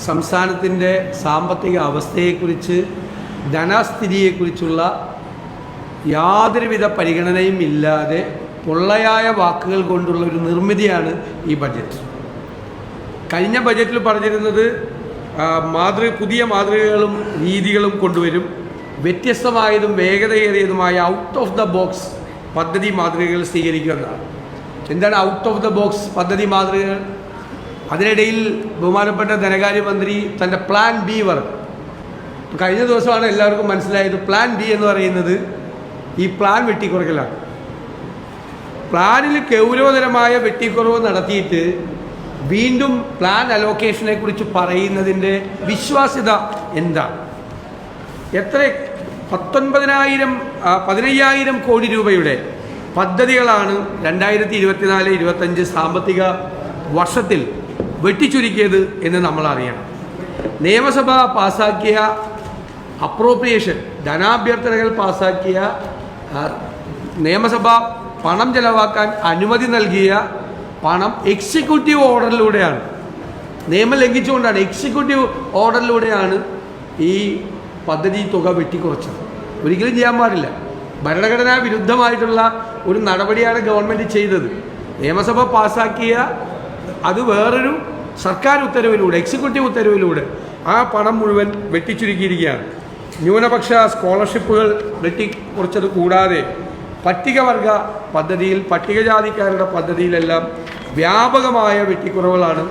സംസ്ഥാനത്തിൻ്റെ സാമ്പത്തിക അവസ്ഥയെക്കുറിച്ച്, ധനസ്ഥിതിയെക്കുറിച്ചുള്ള യാതൊരുവിധ പരിഗണനയും ഇല്ലാതെ പൊള്ളയായ വാക്കുകൾ കൊണ്ടുള്ള ഒരു നിർമ്മിതിയാണ് ഈ ബഡ്ജറ്റ്. കഴിഞ്ഞ ബഡ്ജറ്റിൽ പറഞ്ഞിരുന്നത് പുതിയ മാതൃകകളും രീതികളും കൊണ്ടുവരും, വ്യത്യസ്തമായതും വേഗതയേറിയതുമായ ഔട്ട് ഓഫ് ദ ബോക്സ് പദ്ധതി മാതൃകകൾ സ്വീകരിക്കുന്നതാണ്. എന്താണ് ഔട്ട് ഓഫ് ദ ബോക്സ് പദ്ധതി മാതൃകകൾ? അതിനിടയിൽ ബഹുമാനപ്പെട്ട ധനകാര്യമന്ത്രി തൻ്റെ പ്ലാൻ ബി പറഞ്ഞു. കഴിഞ്ഞ ദിവസമാണ് എല്ലാവർക്കും മനസ്സിലായത് പ്ലാൻ ബി എന്ന് പറയുന്നത് ഈ പ്ലാൻ വെട്ടിക്കുറയ്ക്കലാണ്. പ്ലാനിൽ ഗൗരവതരമായ വെട്ടിക്കുറവ് നടത്തിയിട്ട് വീണ്ടും പ്ലാൻ അലോക്കേഷനെ കുറിച്ച് പറയുന്നതിൻ്റെ വിശ്വാസ്യത എന്താണ്? 15,000 കോടി രൂപയുടെ പദ്ധതികളാണ് 2024-25 സാമ്പത്തിക വർഷത്തിൽ വെട്ടിച്ചുരുക്കിയത് എന്ന് നമ്മൾ അറിയണം. നിയമസഭ പാസാക്കിയ അപ്രോപ്രിയേഷൻ, ധനാഭ്യർത്ഥനകൾ പാസാക്കിയ, നിയമസഭ പണം ചെലവാക്കാൻ അനുമതി നൽകിയ പണം എക്സിക്യൂട്ടീവ് ഓർഡറിലൂടെയാണ്, നിയമം ലംഘിച്ചുകൊണ്ടാണ്, എക്സിക്യൂട്ടീവ് ഓർഡറിലൂടെയാണ് ഈ പദ്ധതി തുക വെട്ടിക്കുറച്ചത്. ഒരിക്കലും ചെയ്യാൻ പാടില്ല. ഭരണഘടനാ വിരുദ്ധമായിട്ടുള്ള ഒരു നടപടിയാണ് ഗവൺമെൻറ് ചെയ്തത്. നിയമസഭ പാസാക്കിയ അത് വേറൊരു സർക്കാർ ഉത്തരവിലൂടെ, എക്സിക്യൂട്ടീവ് ഉത്തരവിലൂടെ ആ പണം മുഴുവൻ വെട്ടിച്ചുരുക്കിയിരിക്കുകയാണ്. ന്യൂനപക്ഷ സ്കോളർഷിപ്പുകൾ വെട്ടിക്കുറച്ചത് കൂടാതെ പട്ടികവർഗ പദ്ധതിയിൽ, പട്ടികജാതിക്കാരുടെ പദ്ധതിയിലെല്ലാം വ്യാപകമായ വെട്ടിക്കുറവുകളാണ്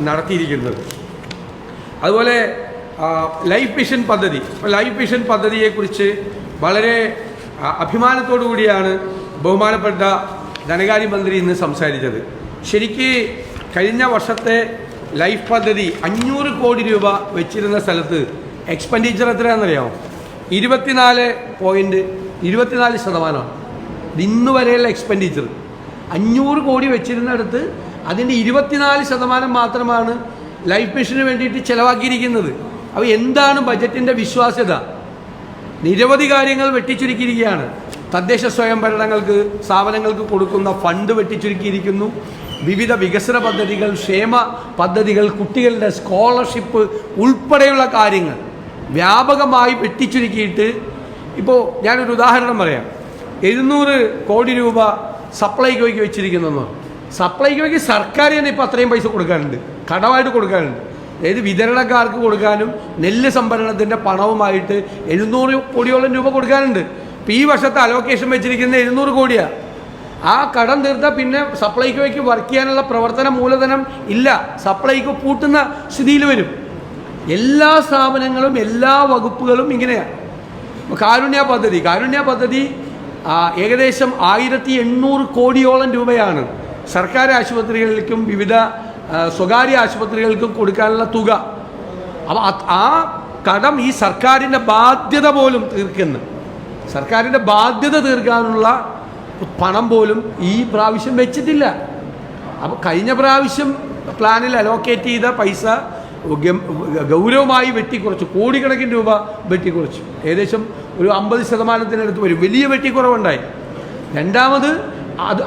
നടത്തിയിരിക്കുന്നത്. അതുപോലെ ലൈഫ് മിഷൻ പദ്ധതി, ലൈഫ് മിഷൻ പദ്ധതിയെക്കുറിച്ച് വളരെ അഭിമാനത്തോടു കൂടിയാണ് ബഹുമാനപ്പെട്ട ധനകാര്യമന്ത്രി ഇന്ന് സംസാരിച്ചത്. ശരിക്ക് കഴിഞ്ഞ വർഷത്തെ ലൈഫ് പദ്ധതി 500 കോടി രൂപ വെച്ചിരുന്ന സ്ഥലത്ത് എക്സ്പെൻഡിച്ചർ എത്രയാണെന്നറിയാമോ? 24% ഇന്ന് വരെയുള്ള എക്സ്പെൻഡിച്ചർ. 500 കോടി വെച്ചിരുന്നിടത്ത് അതിൻ്റെ 24% മാത്രമാണ് ലൈഫ് മിഷന് വേണ്ടിയിട്ട് ചിലവാക്കിയിരിക്കുന്നത്. അപ്പോൾ എന്താണ് ബജറ്റിൻ്റെ വിശ്വാസ്യത? നിരവധി കാര്യങ്ങൾ വെട്ടിച്ചുരുക്കിയിരിക്കുകയാണ്. തദ്ദേശ സ്വയംഭരണങ്ങൾക്ക്, സ്ഥാപനങ്ങൾക്ക് കൊടുക്കുന്ന ഫണ്ട് വെട്ടിച്ചുരുക്കിയിരിക്കുന്നു. വിവിധ വികസന പദ്ധതികൾ, ക്ഷേമ പദ്ധതികൾ, കുട്ടികളുടെ സ്കോളർഷിപ്പ് ഉൾപ്പെടെയുള്ള കാര്യങ്ങൾ വ്യാപകമായി വെട്ടിച്ചുരുക്കിയിട്ട്, ഇപ്പോൾ ഞാനൊരു ഉദാഹരണം പറയാം. 700 കോടി രൂപ സപ്ലൈകോയ്ക്ക് വെച്ചിരിക്കുന്നു. സപ്ലൈകോയ്ക്ക് സർക്കാർ തന്നെ ഇപ്പോൾ അത്രയും പൈസ കൊടുക്കാനുണ്ട്, കടമായിട്ട് കൊടുക്കാനുണ്ട്. അതായത് വിതരണക്കാർക്ക് കൊടുക്കാനും നെല്ല് സംഭരണത്തിൻ്റെ പണവുമായിട്ട് 700 കോടിയോളം രൂപ കൊടുക്കാനുണ്ട്. ഇപ്പോൾ ഈ വർഷത്തെ അലോക്കേഷൻ വെച്ചിരിക്കുന്ന 700 കോടിയാണ്. ആ കടം തീർത്താൽ പിന്നെ സപ്ലൈകോയ്ക്ക് വർക്ക് ചെയ്യാനുള്ള പ്രവർത്തന മൂലധനം ഇല്ല, സപ്ലൈകോ പൂട്ടുന്ന സ്ഥിതിയിൽ വരും. എല്ലാ സ്ഥാപനങ്ങളും, എല്ലാ വകുപ്പുകളും ഇങ്ങനെയാണ്. കാരുണ്യ പദ്ധതി ഏകദേശം 1800 കോടിയോളം രൂപയാണ് സർക്കാർ ആശുപത്രികൾക്കും വിവിധ സ്വകാര്യ ആശുപത്രികൾക്കും കൊടുക്കാനുള്ള തുക. അപ്പോൾ ആ കടം ഈ സർക്കാരിൻ്റെ ബാധ്യത പോലും സർക്കാരിൻ്റെ ബാധ്യത തീർക്കാനുള്ള പണം പോലും ഈ പ്രാവശ്യം വെച്ചിട്ടില്ല. അപ്പോൾ കഴിഞ്ഞ പ്രാവശ്യം പ്ലാനിൽ അലോക്കേറ്റ് ചെയ്ത പൈസ ഗൗരവമായി വെട്ടിക്കുറച്ചു, കോടിക്കണക്കിന് രൂപ വെട്ടിക്കുറച്ചു. ഏകദേശം ഒരു 50% വരും. വലിയ വെട്ടിക്കുറവുണ്ടായി. രണ്ടാമത്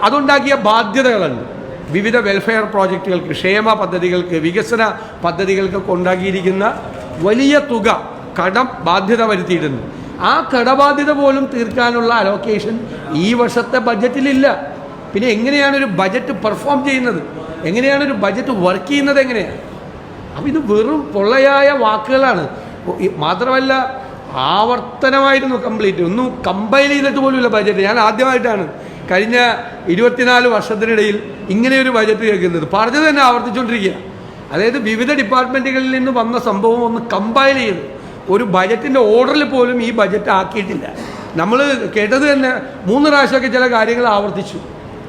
അതുണ്ടാക്കിയ ബാധ്യതകളുണ്ട്. വിവിധ വെൽഫെയർ പ്രോജക്റ്റുകൾക്ക്, ക്ഷേമ പദ്ധതികൾക്ക്, വികസന പദ്ധതികൾക്കൊക്കെ ഉണ്ടാക്കിയിരിക്കുന്ന വലിയ തുക കടം ബാധ്യത വരുത്തിയിട്ടുണ്ട്. ആ കടബാധ്യത പോലും തീർക്കാനുള്ള അലോക്കേഷൻ ഈ വർഷത്തെ ബഡ്ജറ്റിലില്ല. പിന്നെ എങ്ങനെയാണ് ഒരു ബജറ്റ് പെർഫോം ചെയ്യുന്നത്? എങ്ങനെയാണ് ഒരു ബജറ്റ് വർക്ക് ചെയ്യുന്നത്? എങ്ങനെയാണ്? അപ്പോൾ ഇത് വെറും പൊള്ളയായ വാക്കുകളാണ്. മാത്രമല്ല ആവർത്തനമായിരുന്നു കംപ്ലീറ്റ്. ഒന്നും കമ്പൈൽ ചെയ്തിട്ട് പോലുമില്ല ബജറ്റ്. ഞാൻ ആദ്യമായിട്ടാണ് കഴിഞ്ഞ 24 വർഷത്തിനിടയിൽ ഇങ്ങനെയൊരു ബജറ്റ് കേൾക്കുന്നത്. പറഞ്ഞത് തന്നെ ആവർത്തിച്ചുകൊണ്ടിരിക്കുക. അതായത് വിവിധ ഡിപ്പാർട്ട്മെൻറ്റുകളിൽ നിന്ന് വന്ന സംഭവം ഒന്ന് കമ്പൈൽ ചെയ്ത് ഒരു ബജറ്റിൻ്റെ ഓർഡറിൽ പോലും ഈ ബജറ്റ് ആക്കിയിട്ടില്ല. നമ്മൾ കേട്ടത് തന്നെ 3 പ്രാവശ്യമൊക്കെ ചില കാര്യങ്ങൾ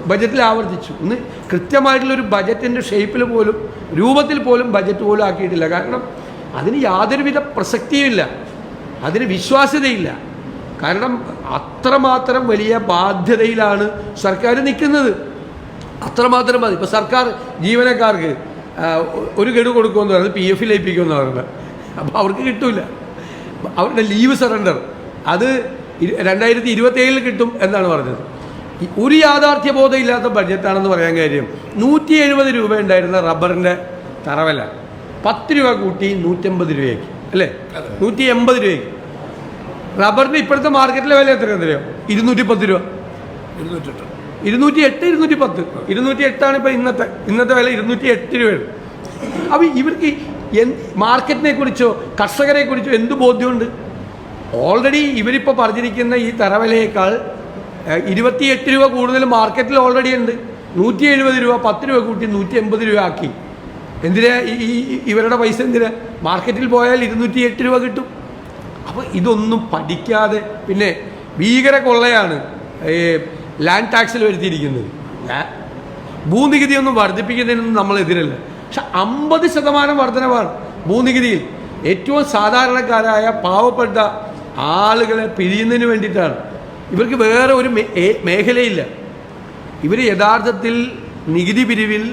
ബജറ്റിൽ ആവർത്തിച്ചു. ഇന്ന് കൃത്യമായിട്ടുള്ളൊരു ബജറ്റിൻ്റെ ഷേപ്പിൽ പോലും, രൂപത്തിൽ പോലും ബജറ്റ് പോലും ആക്കിയിട്ടില്ല. കാരണം അതിന് യാതൊരുവിധ പ്രസക്തിയുമില്ല, അതിന് വിശ്വാസ്യതയില്ല. കാരണം അത്രമാത്രം വലിയ ബാധ്യതയിലാണ് സർക്കാർ നിൽക്കുന്നത്. അത്രമാത്രം മതി. ഇപ്പോൾ സർക്കാർ ജീവനക്കാർക്ക് ഒരു ഗഡു കൊടുക്കുമെന്ന് പറയുന്നത് PF ലയിപ്പിക്കുമെന്ന് പറയുന്നത്. അപ്പോൾ അവർക്ക് കിട്ടില്ല. അവരുടെ ലീവ് സറണ്ടർ അത് 2027 കിട്ടും എന്നാണ് പറഞ്ഞത്. ഒരു യാഥാർത്ഥ്യബോധമില്ലാത്ത ബഡ്ജറ്റാണെന്ന് പറയാൻ കാര്യം 170 രൂപ ഉണ്ടായിരുന്ന റബ്ബറിൻ്റെ തറവില 10 രൂപ കൂട്ടി 150 രൂപയ്ക്ക് അല്ലേ, 180 രൂപയ്ക്ക്. റബ്ബറിന് ഇപ്പോഴത്തെ മാർക്കറ്റിലെ വില എത്രയാണെന്ന് അറിയാം? 210 രൂപ, 208, 210, 208 ഇപ്പോൾ ഇന്നത്തെ വില. 208 രൂപയാണ്. അപ്പോൾ ഇവർക്ക് മാർക്കറ്റിനെ കുറിച്ചോ കർഷകരെ കുറിച്ചോ എന്ത് ബോധ്യമുണ്ട്? ഓൾറെഡി ഇവരിപ്പോൾ പറഞ്ഞിരിക്കുന്ന ഈ തറവിലയേക്കാൾ 28 രൂപ കൂടുതൽ മാർക്കറ്റിൽ ഓൾറെഡി ഉണ്ട്. 170 രൂപ, 10 രൂപ കൂട്ടി 180 രൂപ ആക്കി. എന്തിനാ ഇവരുടെ പൈസ എന്തിനാ? മാർക്കറ്റിൽ പോയാൽ 208 രൂപ കിട്ടും. അപ്പോൾ ഇതൊന്നും പഠിക്കാതെ പിന്നെ ഭീകര കൊള്ളയാണ് ലാൻഡ് ടാക്സിൽ വരുത്തിയിരിക്കുന്നത്. ഭൂനികുതി ഒന്നും വർദ്ധിപ്പിക്കുന്നതിനൊന്നും നമ്മളെതിരല്ല. പക്ഷെ 50% വർധനവാണ് ഭൂനികുതിയിൽ. ഏറ്റവും സാധാരണക്കാരായ പാവപ്പെട്ട ആളുകളെ പിഴിയുന്നതിന് വേണ്ടിയിട്ടാണ്. ഇവർക്ക് വേറെ ഒരു മേഖലയില്ല. ഇവർ യഥാർത്ഥത്തിൽ നികുതി പിരിവിൽ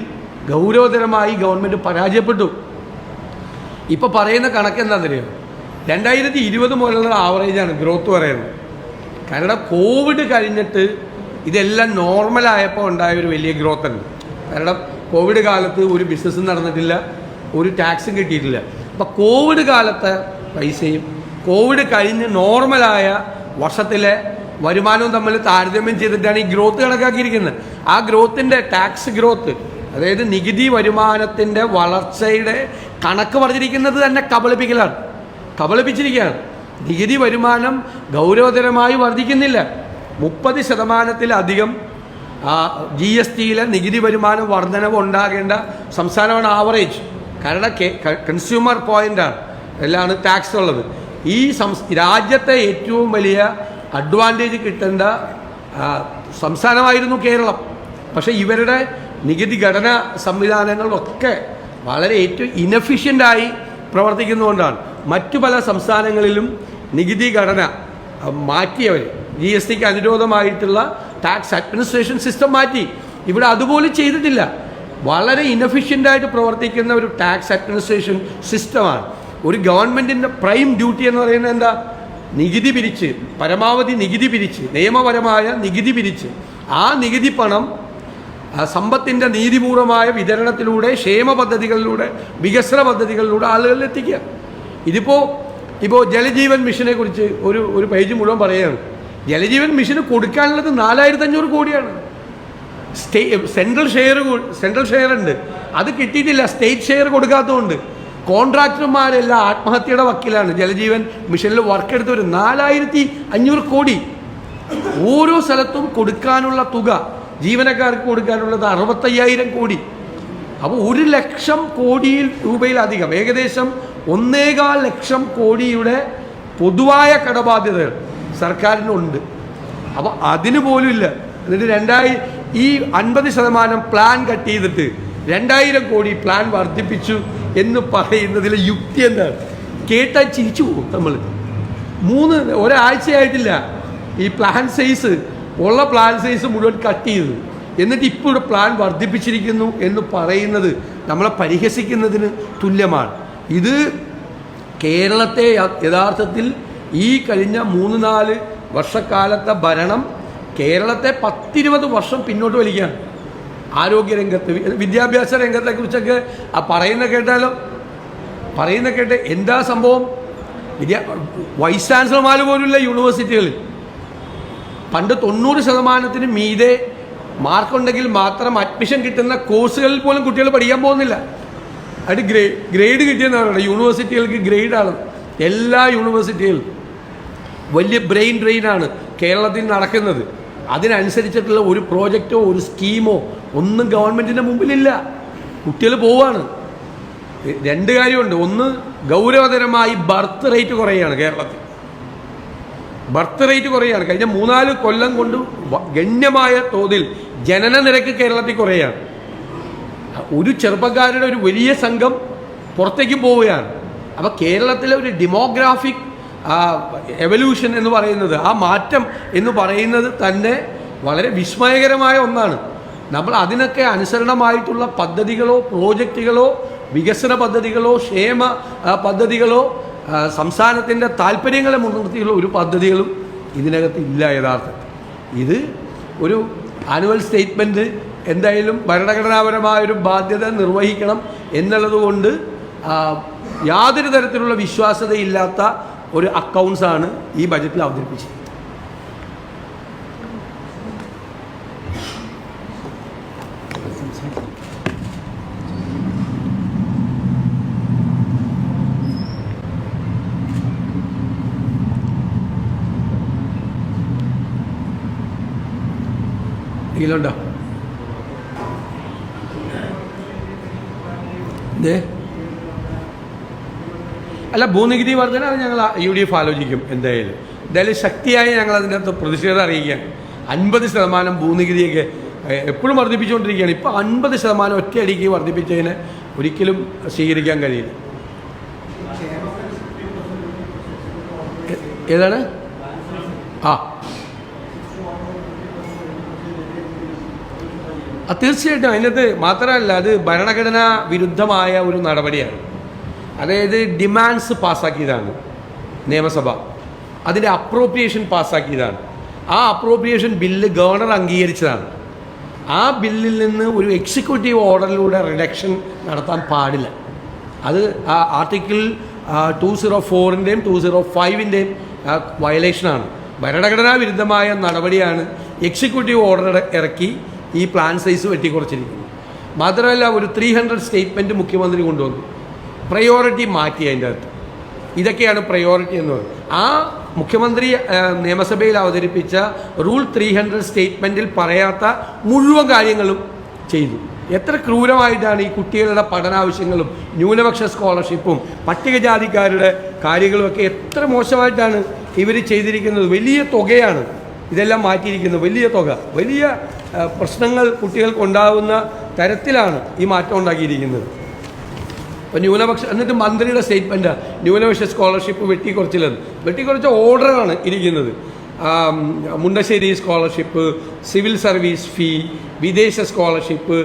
ഗൗരവതരമായി ഗവൺമെൻറ് പരാജയപ്പെട്ടു. ഇപ്പോൾ പറയുന്ന കണക്ക് എന്താണെന്നറിയോ? 2020 മുതലുള്ള ആവറേജാണ് ഗ്രോത്ത് പറയുന്നത്. കാരണം കോവിഡ് കഴിഞ്ഞിട്ട് ഇതെല്ലാം നോർമലായപ്പോൾ ഉണ്ടായ ഒരു വലിയ ഗ്രോത്ത് ഉണ്ട്. കാരണം കോവിഡ് കാലത്ത് ഒരു ബിസിനസ്സും നടന്നിട്ടില്ല, ഒരു ടാക്സും കിട്ടിയിട്ടില്ല. അപ്പോൾ കോവിഡ് കാലത്തെ പൈസയും കോവിഡ് കഴിഞ്ഞ് നോർമലായ വർഷത്തിലെ വരുമാനവും തമ്മിൽ താരതമ്യം ചെയ്തിട്ടാണ് ഈ ഗ്രോത്ത് കണക്കാക്കിയിരിക്കുന്നത്. ആ ഗ്രോത്തിൻ്റെ ടാക്സ് ഗ്രോത്ത്, അതായത് നികുതി വരുമാനത്തിൻ്റെ വളർച്ചയുടെ കണക്ക് പറഞ്ഞിരിക്കുന്നത് തന്നെ കബളിപ്പിച്ചിരിക്കുകയാണ്. നികുതി വരുമാനം ഗൗരവതരമായി വർദ്ധിക്കുന്നില്ല. 30%-ലധികം GSTയിലെ നികുതി വരുമാനം വർധനവ് ഉണ്ടാകേണ്ട സംസ്ഥാനമാണ് ആവറേജ്. കാരണം കൺസ്യൂമർ പോയിൻ്റാണ് എല്ലാമാണ് ടാക്സ് ഉള്ളത്. ഈ രാജ്യത്തെ ഏറ്റവും വലിയ അഡ്വാൻറ്റേജ് കിട്ടേണ്ട സംസ്ഥാനമായിരുന്നു കേരളം. പക്ഷേ ഇവരുടെ നികുതി ഘടനാ സംവിധാനങ്ങളൊക്കെ വളരെ ഏറ്റവും ഇനഫിഷ്യൻ്റായി പ്രവർത്തിക്കുന്നതുകൊണ്ടാണ് മറ്റു പല സംസ്ഥാനങ്ങളിലും നികുതി ഘടന മാറ്റിയവർ. GSTക്ക് അനുരോധമായിട്ടുള്ള ടാക്സ് അഡ്മിനിസ്ട്രേഷൻ സിസ്റ്റം മാറ്റി. ഇവിടെ അതുപോലും ചെയ്തിട്ടില്ല. വളരെ ഇനഫിഷ്യൻ്റായിട്ട് പ്രവർത്തിക്കുന്ന ഒരു ടാക്സ് അഡ്മിനിസ്ട്രേഷൻ സിസ്റ്റമാണ്. ഒരു ഗവൺമെൻറ്റിൻ്റെ പ്രൈം ഡ്യൂട്ടി എന്ന് പറയുന്നത് എന്താ? നികുതി പിരിച്ച്, പരമാവധി നികുതി പിരിച്ച്, നിയമപരമായ നികുതി പിരിച്ച് ആ നികുതി പണം സമ്പത്തിൻ്റെ നീതിപൂർവമായ വിതരണത്തിലൂടെ, ക്ഷേമ പദ്ധതികളിലൂടെ, വികസന പദ്ധതികളിലൂടെ ആളുകളിൽ എത്തിക്കുക. ഇപ്പോൾ ജലജീവൻ മിഷനെ കുറിച്ച് ഒരു പേജ് മുഴുവൻ പറയുകയാണ്. ജലജീവൻ മിഷന് കൊടുക്കാനുള്ളത് 4500 കോടിയാണ്. സെൻട്രൽ ഷെയർ ഉണ്ട്, അത് കിട്ടിയിട്ടില്ല. സ്റ്റേറ്റ് ഷെയർ കൊടുക്കാത്തതുകൊണ്ട് കോൺട്രാക്ടർമാരെല്ലാം ആത്മഹത്യയുടെ വക്കിലാണ്. ജലജീവൻ മിഷനിൽ വർക്ക് എടുത്തവർ 4500 കോടി. ഓരോ സ്ഥലത്തും കൊടുക്കാനുള്ള തുക, ജീവനക്കാർക്ക് കൊടുക്കാനുള്ളത് 65,000 കോടി. അപ്പോൾ 1 ലക്ഷം കോടി രൂപയിലധികം, ഏകദേശം 1.25 ലക്ഷം കോടിയുടെ പൊതുവായ കടബാധ്യതകൾ സർക്കാരിനുണ്ട്. അപ്പോൾ അതിന് പോലും ഇല്ല. എന്നിട്ട് ഈ 50% പ്ലാൻ കട്ട് ചെയ്തിട്ട് 2000 കോടി പ്ലാൻ വർദ്ധിപ്പിച്ചു എന്ന് പറയുന്നതിലെ യുക്തി എന്താണ്? കേട്ടാൽ ചിരിച്ചു പോകും നമ്മൾ. ഒരാഴ്ചയായിട്ടില്ല ഈ പ്ലാൻ സൈസ് മുഴുവൻ കട്ട് ചെയ്തു. എന്നിട്ട് ഇപ്പോൾ ഇവിടെ പ്ലാൻ വർദ്ധിപ്പിച്ചിരിക്കുന്നു എന്ന് പറയുന്നത് നമ്മളെ പരിഹസിക്കുന്നതിന് തുല്യമാണ്. ഇത് കേരളത്തെ യഥാർത്ഥത്തിൽ ഈ കഴിഞ്ഞ 3-4 വർഷക്കാലത്തെ ഭരണം കേരളത്തെ 10-20 വർഷം പിന്നോട്ട് വലിക്കുകയാണ്. ആരോഗ്യരംഗത്ത്, വിദ്യാഭ്യാസ രംഗത്തെക്കുറിച്ചൊക്കെ പറയുന്ന കേട്ട് എന്താ സംഭവം? വൈസ് ചാൻസലർമാർ പോലുമില്ല യൂണിവേഴ്സിറ്റികളിൽ. പണ്ട് 90% മീതെ മാർക്കുണ്ടെങ്കിൽ മാത്രം അഡ്മിഷൻ കിട്ടുന്ന കോഴ്സുകളിൽ പോലും കുട്ടികൾ പഠിക്കാൻ പോകുന്നില്ല. അത് ഗ്രേഡ് കിട്ടിയെന്ന് പറയുന്നത് യൂണിവേഴ്സിറ്റികൾക്ക് ഗ്രേഡാണ്. എല്ലാ യൂണിവേഴ്സിറ്റികളും വലിയ ബ്രെയിൻ ഡ്രെയിനാണ് കേരളത്തിൽ നടക്കുന്നത്. അതിനനുസരിച്ചിട്ടുള്ള ഒരു പ്രോജക്റ്റോ ഒരു സ്കീമോ ഒന്നും ഗവൺമെൻറ്റിൻ്റെ മുമ്പിലില്ല. കുട്ടികൾ പോവാണ്. 2 കാര്യമുണ്ട്. ഒന്ന്, ഗൗരവതരമായി ബർത്ത് റേറ്റ് കുറയുകയാണ് കേരളത്തിൽ. കഴിഞ്ഞ 3-4 കൊല്ലം കൊണ്ട് ഗണ്യമായ തോതിൽ ജനന നിരക്ക് കേരളത്തിൽ കുറയുകയാണ്. ഒരു ചെറുപ്പക്കാരുടെ ഒരു വലിയ സംഘം പുറത്തേക്ക് പോവുകയാണ്. അപ്പോൾ കേരളത്തിലെ ഒരു ഡെമോഗ്രാഫിക് എവല്യൂഷൻ എന്ന് പറയുന്നത്, ആ മാറ്റം എന്ന് പറയുന്നത് തന്നെ വളരെ വിസ്മയകരമായ ഒന്നാണ്. നമ്മൾ അതിനൊക്കെ അനുസരണമായിട്ടുള്ള പദ്ധതികളോ പ്രോജക്റ്റുകളോ വികസന പദ്ധതികളോ ക്ഷേമ പദ്ധതികളോ സംസ്ഥാനത്തിൻ്റെ താല്പര്യങ്ങളെ മുൻനിർത്തിയുള്ള ഒരു പദ്ധതികളും ഇതിനകത്ത് ഇല്ല. യഥാർത്ഥത്തിൽ ഇത് ഒരു ആനുവൽ സ്റ്റേറ്റ്മെൻറ്റ് എന്തായാലും ഭരണഘടനാപരമായൊരു ബാധ്യത നിർവഹിക്കണം എന്നുള്ളത് കൊണ്ട് യാതൊരു തരത്തിലുള്ള വിശ്വാസ്യതയില്ലാത്ത ഒരു അക്കൗണ്ട്സാണ് ഈ ബജറ്റിൽ അവതരിപ്പിച്ചത്. ഇതിലുണ്ടോ അല്ല, ഭൂനികുതി വർധന അത് ഞങ്ങൾ UDF ആലോചിക്കും. എന്തായാലും ശക്തിയായി ഞങ്ങൾ അതിൻ്റെ അകത്ത് പ്രതിഷേധം അറിയിക്കുകയാണ്. 50% ഭൂനികുതിയൊക്കെ എപ്പോഴും വർദ്ധിപ്പിച്ചുകൊണ്ടിരിക്കുകയാണ്. ഇപ്പോൾ 50% ഒറ്റയടിക്ക് വർദ്ധിപ്പിച്ചതിനെ ഒരിക്കലും സ്വീകരിക്കാൻ കഴിയില്ല. ഏതാണ്? തീർച്ചയായിട്ടും അതിനകത്ത് മാത്രമല്ല, അത് ഭരണഘടനാ വിരുദ്ധമായ ഒരു നടപടിയാണ്. അതായത് ഡിമാൻഡ്സ് പാസ്സാക്കിയതാണ് നിയമസഭ, അതിൻ്റെ അപ്രോപ്രിയേഷൻ പാസ്സാക്കിയതാണ്. ആ അപ്രോപ്രിയേഷൻ ബില്ല് ഗവർണർ അംഗീകരിച്ചതാണ്. ആ ബില്ലിൽ നിന്ന് ഒരു എക്സിക്യൂട്ടീവ് ഓർഡറിലൂടെ റിഡക്ഷൻ നടത്താൻ പാടില്ല. അത് ആ ആർട്ടിക്കിൾ 204-ൻ്റെയും 205-ൻ്റെയും വയലേഷനാണ്. ഭരണഘടനാ വിരുദ്ധമായ നടപടിയാണ് എക്സിക്യൂട്ടീവ് ഓർഡർ ഇറക്കി ഈ പ്ലാൻ സൈസ് വെട്ടിക്കുറച്ചിരിക്കുന്നു. മാത്രമല്ല, ഒരു 300 സ്റ്റേറ്റ്മെൻറ്റ് മുഖ്യമന്ത്രി കൊണ്ടുവന്നു, പ്രയോറിറ്റി മാറ്റി അതിൻ്റെ അകത്ത്. ഇതൊക്കെയാണ് പ്രയോറിറ്റി എന്ന് പറയുന്നത്. ആ മുഖ്യമന്ത്രി നിയമസഭയിൽ അവതരിപ്പിച്ച റൂൾ 300 സ്റ്റേറ്റ്മെൻറ്റിൽ പറയാത്ത മുഴുവൻ കാര്യങ്ങളും ചെയ്തു. എത്ര ക്രൂരമായിട്ടാണ് ഈ കുട്ടികളുടെ പഠനാവശ്യങ്ങളും ന്യൂനപക്ഷ സ്കോളർഷിപ്പും പട്ടികജാതിക്കാരുടെ കാര്യങ്ങളുമൊക്കെ എത്ര മോശമായിട്ടാണ് ഇവർ ചെയ്തിരിക്കുന്നത്. വലിയ തുകയാണ് ഇതെല്ലാം മാറ്റിയിരിക്കുന്നത്, വലിയ തുക. വലിയ പ്രശ്നങ്ങൾ കുട്ടികൾക്ക് ഉണ്ടാകുന്ന തരത്തിലാണ് ഈ മാറ്റം ഉണ്ടാക്കിയിരിക്കുന്നത്. ഇപ്പോൾ എന്നിട്ട് മന്ത്രിയുടെ സ്റ്റേറ്റ്മെൻറ്റ് ന്യൂനപക്ഷ സ്കോളർഷിപ്പ് വെട്ടിക്കുറച്ച ഓർഡറാണ് ഇരിക്കുന്നത്. മുണ്ടശ്ശേരി സ്കോളർഷിപ്പ്, സിവിൽ സർവീസ് ഫീ, വിദേശ സ്കോളർഷിപ്പ്,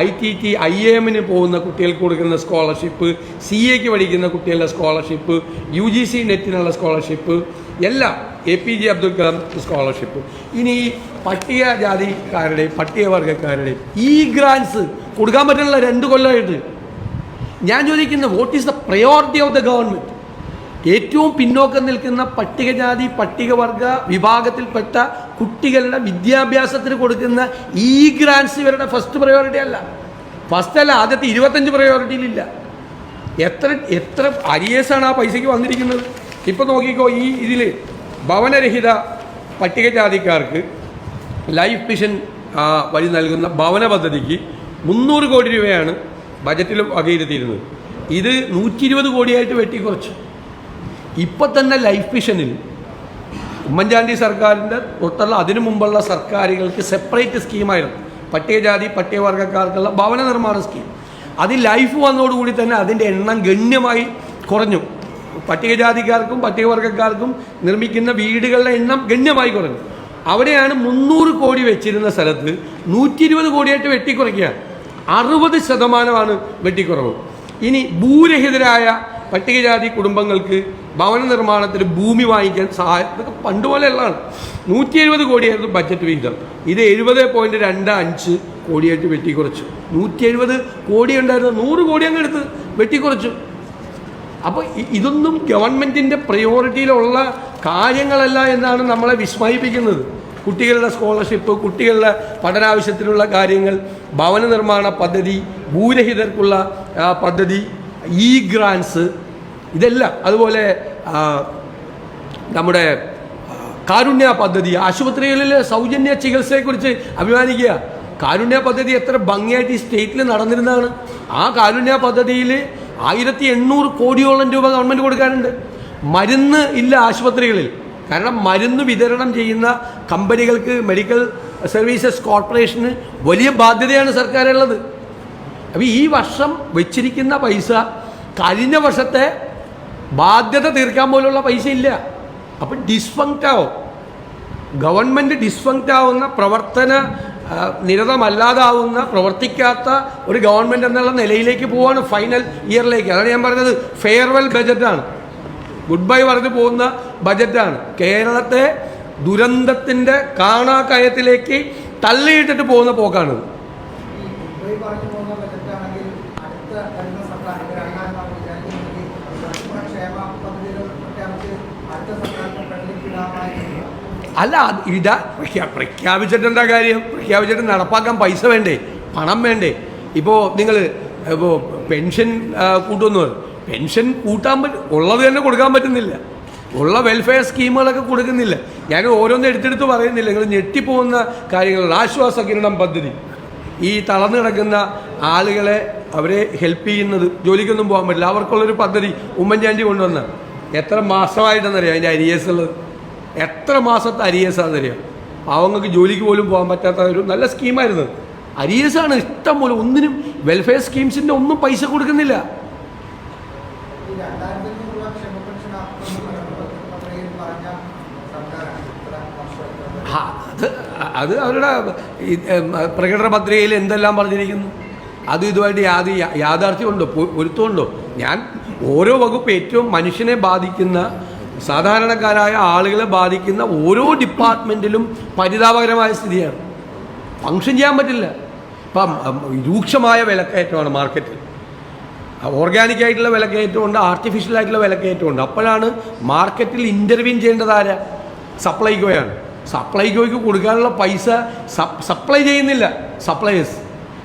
ITT IIM പോകുന്ന കുട്ടികൾക്ക് കൊടുക്കുന്ന സ്കോളർഷിപ്പ്, CA പഠിക്കുന്ന കുട്ടികളുടെ സ്കോളർഷിപ്പ്, UGC നെറ്റിനുള്ള സ്കോളർഷിപ്പ്, എല്ലാം APJ അബ്ദുൽ കലാം സ്കോളർഷിപ്പ്. ഇനി പട്ടികജാതിക്കാരുടെയും പട്ടികവർഗക്കാരുടെയും ഗ്രാൻസ് കൊടുക്കാൻ പറ്റുന്നില്ല 2 കൊല്ലമായിട്ട്. ഞാൻ ചോദിക്കുന്നത്, what is the priority of the government? ഏറ്റവും പിന്നോക്കം നിൽക്കുന്ന പട്ടികജാതി പട്ടികവർഗ വിഭാഗത്തിൽപ്പെട്ട കുട്ടികളുടെ വിദ്യാഭ്യാസത്തിന് കൊടുക്കുന്ന ഗ്രാൻസ് ഇവരുടെ ഫസ്റ്റ് പ്രയോറിറ്റി അല്ല. ആദ്യത്തെ 25 പ്രയോറിറ്റിയിലില്ല. എത്ര അരിയേഴ്സാണ് ആ പൈസയ്ക്ക് വന്നിരിക്കുന്നത്. ഇപ്പോൾ നോക്കിക്കോ, ഇതിൽ ഭവനരഹിത പട്ടികജാതിക്കാർക്ക് ലൈഫ് മിഷൻ വഴി നൽകുന്ന ഭവന പദ്ധതിക്ക് 300 കോടി രൂപയാണ് ബജറ്റിൽ വകയിരുത്തിയിരുന്നത്. ഇത് 120 കോടിയായിട്ട് വെട്ടിക്കുറച്ചു. ഇപ്പം തന്നെ ലൈഫ് മിഷനിൽ ഉമ്മൻചാണ്ടി സർക്കാരിൻ്റെ തൊട്ടുള്ള അതിനു മുമ്പുള്ള സർക്കാരുകൾക്ക് സെപ്പറേറ്റ് സ്കീമായിരുന്നു പട്ടികജാതി പട്ടികവർഗക്കാർക്കുള്ള ഭവന നിർമ്മാണ സ്കീം. അത് ലൈഫ് വന്നതോടുകൂടി തന്നെ അതിൻ്റെ എണ്ണം ഗണ്യമായി കുറഞ്ഞു. പട്ടികജാതിക്കാർക്കും പട്ടികവർഗക്കാർക്കും നിർമ്മിക്കുന്ന വീടുകളുടെ എണ്ണം ഗണ്യമായി കുറഞ്ഞു. അവിടെയാണ് 300 കോടി വെച്ചിരുന്ന സ്ഥലത്ത് 120 കോടിയായിട്ട് വെട്ടിക്കുറയ്ക്കുകയാണ്. 60% വെട്ടിക്കുറവ്. ഇനി ഭൂരഹിതരായ പട്ടികജാതി കുടുംബങ്ങൾക്ക് ഭവന നിർമ്മാണത്തിന് ഭൂമി വാങ്ങിക്കാൻ സഹായം, ഇതൊക്കെ പണ്ട് പോലെയുള്ളതാണ്. 170 കോടിയായിരുന്നു ബഡ്ജറ്റ് വിഹിതം. ഇത് 70.25 കോടിയായിട്ട് വെട്ടിക്കുറച്ചു. 170 കോടി ഉണ്ടായിരുന്നു, 100 കോടി അങ്ങ് എടുത്ത് വെട്ടിക്കുറച്ചു. അപ്പോൾ ഇതൊന്നും ഗവൺമെൻറ്റിൻ്റെ പ്രയോറിറ്റിയിലുള്ള കാര്യങ്ങളല്ല എന്നാണ് നമ്മളെ വിസ്മയിപ്പിക്കുന്നത്. കുട്ടികളുടെ സ്കോളർഷിപ്പ്, കുട്ടികളുടെ പഠനാവശ്യത്തിനുള്ള കാര്യങ്ങൾ, ഭവന നിർമ്മാണ പദ്ധതി, ഭൂരഹിതർക്കുള്ള പദ്ധതി, ഗ്രാൻസ്, ഇതെല്ലാം. അതുപോലെ നമ്മുടെ കാരുണ്യ പദ്ധതി, ആശുപത്രികളിലെ സൗജന്യ ചികിത്സയെക്കുറിച്ച് അഭിമാനിക്കുക. കാരുണ്യ പദ്ധതി എത്ര ഭംഗിയായിട്ട് ഈ സ്റ്റേറ്റിൽ നടന്നിരുന്നതാണ്. ആ കാരുണ്യ പദ്ധതിയിൽ 1800 കോടിയോളം രൂപ ഗവൺമെൻറ് കൊടുക്കാനുണ്ട്. മരുന്ന് ഇല്ല ആശുപത്രികളിൽ. കാരണം മരുന്ന് വിതരണം ചെയ്യുന്ന കമ്പനികൾക്ക്, മെഡിക്കൽ സർവീസസ് കോർപ്പറേഷന് വലിയ ബാധ്യതയാണ് സർക്കാരുള്ളത്. അപ്പോൾ ഈ വർഷം വെച്ചിരിക്കുന്ന പൈസ കഴിഞ്ഞ വർഷത്തെ ബാധ്യത തീർക്കാൻ പോലുള്ള പൈസ ഇല്ല. അപ്പം ഡിസ്ഫങ്ക്റ്റാവും, ഗവൺമെൻറ് ഡിസ്ഫങ്ക്റ്റാവുന്ന, പ്രവർത്തന നിരതമല്ലാതാവുന്ന, പ്രവർത്തിക്കാത്ത ഒരു ഗവൺമെൻറ് എന്നുള്ള നിലയിലേക്ക് പോവാണ് ഫൈനൽ ഇയറിലേക്ക്. അതാണ് ഞാൻ പറഞ്ഞത്, ഫെയർവെൽ ബജറ്റാണ്, ഗുഡ് ബൈ പറഞ്ഞ് പോകുന്ന ബജറ്റാണ്. കേരളത്തെ ദുരന്തത്തിൻ്റെ കാണാക്കയത്തിലേക്ക് തള്ളിയിട്ടിട്ട് പോകുന്ന പോക്കാണ്. അല്ല, പ്രഖ്യാപിച്ചിട്ട് എന്താ കാര്യം? പ്രഖ്യാപിച്ചിട്ട് നടപ്പാക്കാൻ പൈസ വേണ്ടേ, പണം വേണ്ടേ? ഇപ്പോൾ നിങ്ങൾ ഇപ്പോൾ പെൻഷൻ കൂട്ടുമെന്ന് പറയും, പെൻഷൻ കൂട്ടാൻ ഉള്ളത് തന്നെ കൊടുക്കാൻ പറ്റുന്നില്ല, ഉള്ള വെൽഫെയർ സ്കീമുകളൊക്കെ കൊടുക്കുന്നില്ല. ഞാൻ ഓരോന്നും എടുത്തെടുത്ത് പറയുന്നില്ല, നിങ്ങൾ ഞെട്ടിപ്പോകുന്ന കാര്യങ്ങളുണ്ട്. ആശ്വാസ കിരണം പദ്ധതി, ഈ തളർന്നു കിടക്കുന്ന ആളുകളെ അവരെ ഹെൽപ്പ് ചെയ്യുന്നത്, ജോലിക്കൊന്നും പോകാൻ പറ്റില്ല, അവർക്കുള്ളൊരു പദ്ധതി ഉമ്മൻചാണ്ടി കൊണ്ടുവന്ന എത്ര മാസമായിട്ടെന്നറിയാം അതിൻ്റെ അരിയേഴ്സ് ഉള്ളത്, എത്ര മാസത്തെ അരിയേഴ്സാണെന്നറിയാം. പാവങ്ങൾക്ക് ജോലിക്ക് പോലും പോകാൻ പറ്റാത്ത ഒരു നല്ല സ്കീമായിരുന്നു. അരിയേഴ്സാണ് ഇഷ്ടം പോലെ, ഒന്നിനും വെൽഫെയർ സ്കീംസിൻ്റെ ഒന്നും പൈസ കൊടുക്കുന്നില്ല. അത് അവരുടെ പ്രകടന പത്രികയിൽ എന്തെല്ലാം പറഞ്ഞിരിക്കുന്നു, അത് ഇതുമായിട്ട് യാഥാർത്ഥ്യമുണ്ടോ, പൊരുത്തമുണ്ടോ? ഞാൻ ഓരോ വകുപ്പ് ഏറ്റവും മനുഷ്യനെ ബാധിക്കുന്ന, സാധാരണക്കാരായ ആളുകളെ ബാധിക്കുന്ന ഓരോ ഡിപ്പാർട്ട്മെൻറ്റിലും പരിതാപകരമായ സ്ഥിതിയാണ്. ഫങ്ഷൻ ചെയ്യാൻ പറ്റില്ല. ഇപ്പം രൂക്ഷമായ വിലക്കയറ്റമാണ് മാർക്കറ്റിൽ. ഓർഗാനിക് ആയിട്ടുള്ള വിലക്കയറ്റമുണ്ട്, ആർട്ടിഫിഷ്യൽ ആയിട്ടുള്ള വിലക്കയറ്റമുണ്ട്. അപ്പോഴാണ് മാർക്കറ്റിൽ ഇൻ്റർവ്യൂൻ ചെയ്യേണ്ടത് ആരാ? സപ്ലൈകോയാണ്. സപ്ലൈകോയ്ക്ക് കൊടുക്കാനുള്ള പൈസ സപ്ലൈ ചെയ്യുന്നില്ല സപ്ലയേഴ്സ്.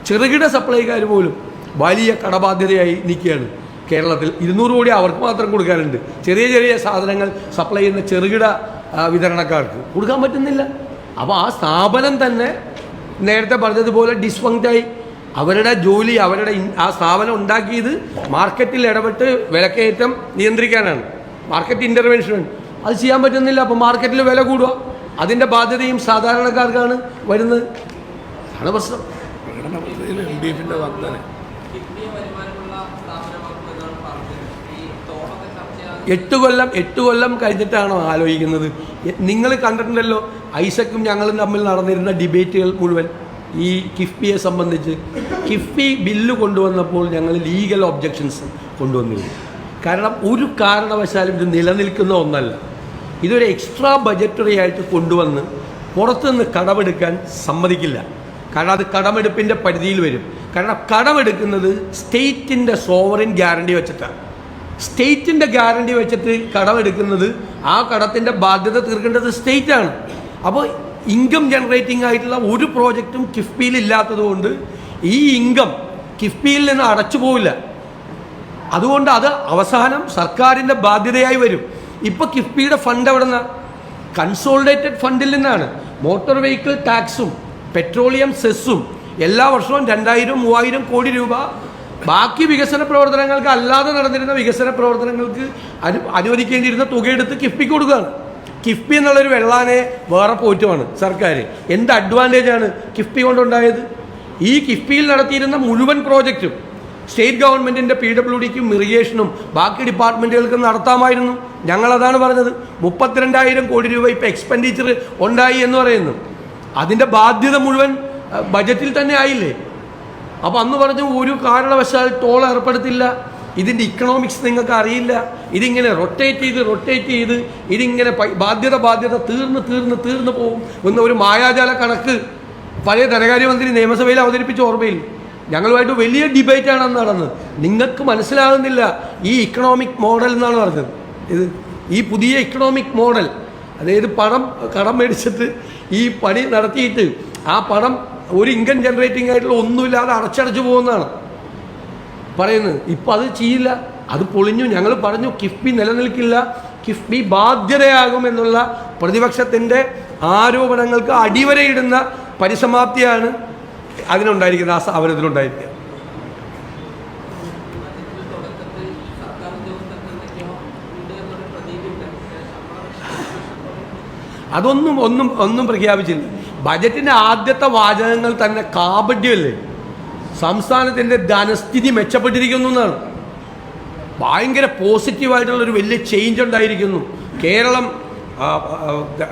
ചെറുകിട സപ്ലൈക്കാർ പോലും വലിയ കടബാധ്യതയായി നിൽക്കുകയാണ് കേരളത്തിൽ. 200 കോടി അവർക്ക് മാത്രം കൊടുക്കാനുണ്ട്. ചെറിയ ചെറിയ സാധനങ്ങൾ സപ്ലൈ ചെയ്യുന്ന ചെറുകിട വിതരണക്കാർക്ക് കൊടുക്കാൻ പറ്റുന്നില്ല. അപ്പോൾ ആ സ്ഥാപനം തന്നെ നേരത്തെ പറഞ്ഞതുപോലെ ഡിസ്ഫങ്ക്റ്റായി. അവരുടെ ജോലി, അവരുടെ ആ സ്ഥാപനം ഉണ്ടാക്കിയത് മാർക്കറ്റിൽ ഇടപെട്ട് വിലക്കയറ്റം നിയന്ത്രിക്കാനാണ്, മാർക്കറ്റ് ഇൻ്റർവെൻഷൻ. അത് ചെയ്യാൻ പറ്റുന്നില്ല. അപ്പോൾ മാർക്കറ്റിൽ വില കൂടുക, അതിൻ്റെ ബാധ്യതയും സാധാരണക്കാർക്കാണ് വരുന്നത്. അതാണ് പ്രശ്നം. എട്ട് കൊല്ലം കഴിഞ്ഞിട്ടാണോ ആലോചിക്കുന്നത്? നിങ്ങൾ കണ്ടിട്ടുണ്ടല്ലോ ഐസക്കും ഞങ്ങളും തമ്മിൽ നടന്നിരുന്ന ഡിബേറ്റുകൾ മുഴുവൻ ഈ കിഫ്ബിയെ സംബന്ധിച്ച്. കിഫ്ബി ബില്ല് കൊണ്ടുവന്നപ്പോൾ ഞങ്ങൾ ലീഗൽ ഒബ്ജക്ഷൻസ് കൊണ്ടുവന്നിരുന്നു. കാരണം ഒരു കാരണവശാലും ഇത് നിലനിൽക്കുന്ന ഒന്നല്ല. ഇതൊരു എക്സ്ട്രാ ബജറ്ററി ആയിട്ട് കൊണ്ടുവന്ന് പുറത്തുനിന്ന് കടമെടുക്കാൻ സമ്മതിക്കില്ല. കാരണം അത് കടമെടുപ്പിൻ്റെ പരിധിയിൽ വരും. കാരണം കടമെടുക്കുന്നത് സ്റ്റേറ്റിൻ്റെ സോവറിൻ ഗ്യാരണ്ടി വെച്ചിട്ടാണ്. സ്റ്റേറ്റിൻ്റെ ഗ്യാരണ്ടി വെച്ചിട്ട് കടമെടുക്കുന്നത്, ആ കടത്തിൻ്റെ ബാധ്യത തീർക്കേണ്ടത് സ്റ്റേറ്റാണ്. അപ്പോൾ ഇൻകം ജനറേറ്റിംഗ് ആയിട്ടുള്ള ഒരു പ്രോജക്റ്റും കിഫ്ബിയിൽ ഇല്ലാത്തതുകൊണ്ട് ഈ ഇൻകം കിഫ്ബിയിൽ നിന്ന് അടച്ചു പോവില്ല. അതുകൊണ്ട് അത് അവസാനം സർക്കാരിൻ്റെ ബാധ്യതയായി വരും. ഇപ്പോൾ കിഫ്ബിയുടെ ഫണ്ട് എവിടെ നിന്നാണ്? കൺസോളിഡേറ്റഡ് ഫണ്ടിൽ നിന്നാണ്. മോട്ടോർ വെഹിക്കിൾ ടാക്സും പെട്രോളിയം സെസ്സും എല്ലാ വർഷവും 2000-3000 കോടി രൂപ ബാക്കി വികസന പ്രവർത്തനങ്ങൾക്ക്, അല്ലാതെ നടന്നിരുന്ന വികസന പ്രവർത്തനങ്ങൾക്ക് അനുവദിക്കേണ്ടിയിരുന്ന തുകയെടുത്ത് കിഫ്ബിക്ക് കൊടുക്കുകയാണ്. കിഫ്ബി എന്നുള്ളൊരു വെള്ളാനെ വേറെ പോറ്റുമാണ് സർക്കാർ. എന്ത് അഡ്വാൻറ്റേജാണ് കിഫ്ബി കൊണ്ടുണ്ടായത്? ഈ കിഫ്ബിയിൽ നടത്തിയിരുന്ന മുഴുവൻ പ്രോജക്റ്റും സ്റ്റേറ്റ് ഗവൺമെൻറ്റിൻ്റെ PWDക്കും ഇറിഗേഷനും ബാക്കി ഡിപ്പാർട്ട്മെൻറ്റുകൾക്കും നടത്താമായിരുന്നു. ഞങ്ങളതാണ് പറഞ്ഞത്. 32,000 കോടി രൂപ ഇപ്പോൾ എക്സ്പെൻഡിച്ചർ ഉണ്ടായി എന്ന് പറയുന്നു. അതിൻ്റെ ബാധ്യത മുഴുവൻ ബജറ്റിൽ തന്നെ ആയില്ലേ? അപ്പോൾ അന്ന് പറഞ്ഞു ഒരു കാരണവശാൽ ടോൾ ഏർപ്പെടുത്തില്ല, ഇതിൻ്റെ ഇക്കണോമിക്സ് നിങ്ങൾക്ക് അറിയില്ല, ഇതിങ്ങനെ റൊട്ടേറ്റ് ചെയ്ത് ഇതിങ്ങനെ ബാധ്യത തീർന്ന് പോകും എന്ന ഒരു മായാജാല കണക്ക് പഴയ ധനകാര്യമന്ത്രി നിയമസഭയിൽ അവതരിപ്പിച്ച ഓർമ്മയിൽ. ഞങ്ങളുമായിട്ട് വലിയ ഡിബേറ്റാണ് അന്ന് നടന്നത്. നിങ്ങൾക്ക് മനസ്സിലാകുന്നില്ല ഈ ഇക്കണോമിക് മോഡൽ എന്നാണ് പറഞ്ഞത്. ഈ പുതിയ ഇക്കണോമിക് മോഡൽ, അതായത് കടം മേടിച്ചിട്ട് ഈ പണി നടത്തിയിട്ട് ആ പണം ഒരു ഇൻകം ജനറേറ്റിംഗ് ആയിട്ടുള്ള ഒന്നുമില്ലാതെ അടച്ചടച്ചു പോകുന്നതാണ് പറയുന്നത്. ഇപ്പം അത് ചെയ്യില്ല, അത് പൊളിഞ്ഞു. ഞങ്ങൾ പറഞ്ഞു കിഫ്ബി നിലനിൽക്കില്ല, കിഫ്ബി ബാധ്യതയാകുമെന്നുള്ള പ്രതിപക്ഷത്തിൻ്റെ ആരോപണങ്ങൾക്ക് അടിവരയിടുന്ന പരിസമാപ്തിയാണ് അതിനുണ്ടായിരിക്കുന്നത്, ആ സ്ഥാപനത്തിലുണ്ടായിരിക്കുക. ഒന്നും പ്രഖ്യാപിച്ചില്ല. ബജറ്റിൻ്റെ ആദ്യത്തെ വാചകങ്ങൾ തന്നെ കാപട്യമല്ലേ? സംസ്ഥാനത്തിൻ്റെ ധനസ്ഥിതി മെച്ചപ്പെട്ടിരിക്കുന്നു എന്നാണ്. ഭയങ്കര പോസിറ്റീവായിട്ടുള്ളൊരു വലിയ ചേഞ്ച് ഉണ്ടായിരിക്കുന്നു. കേരളം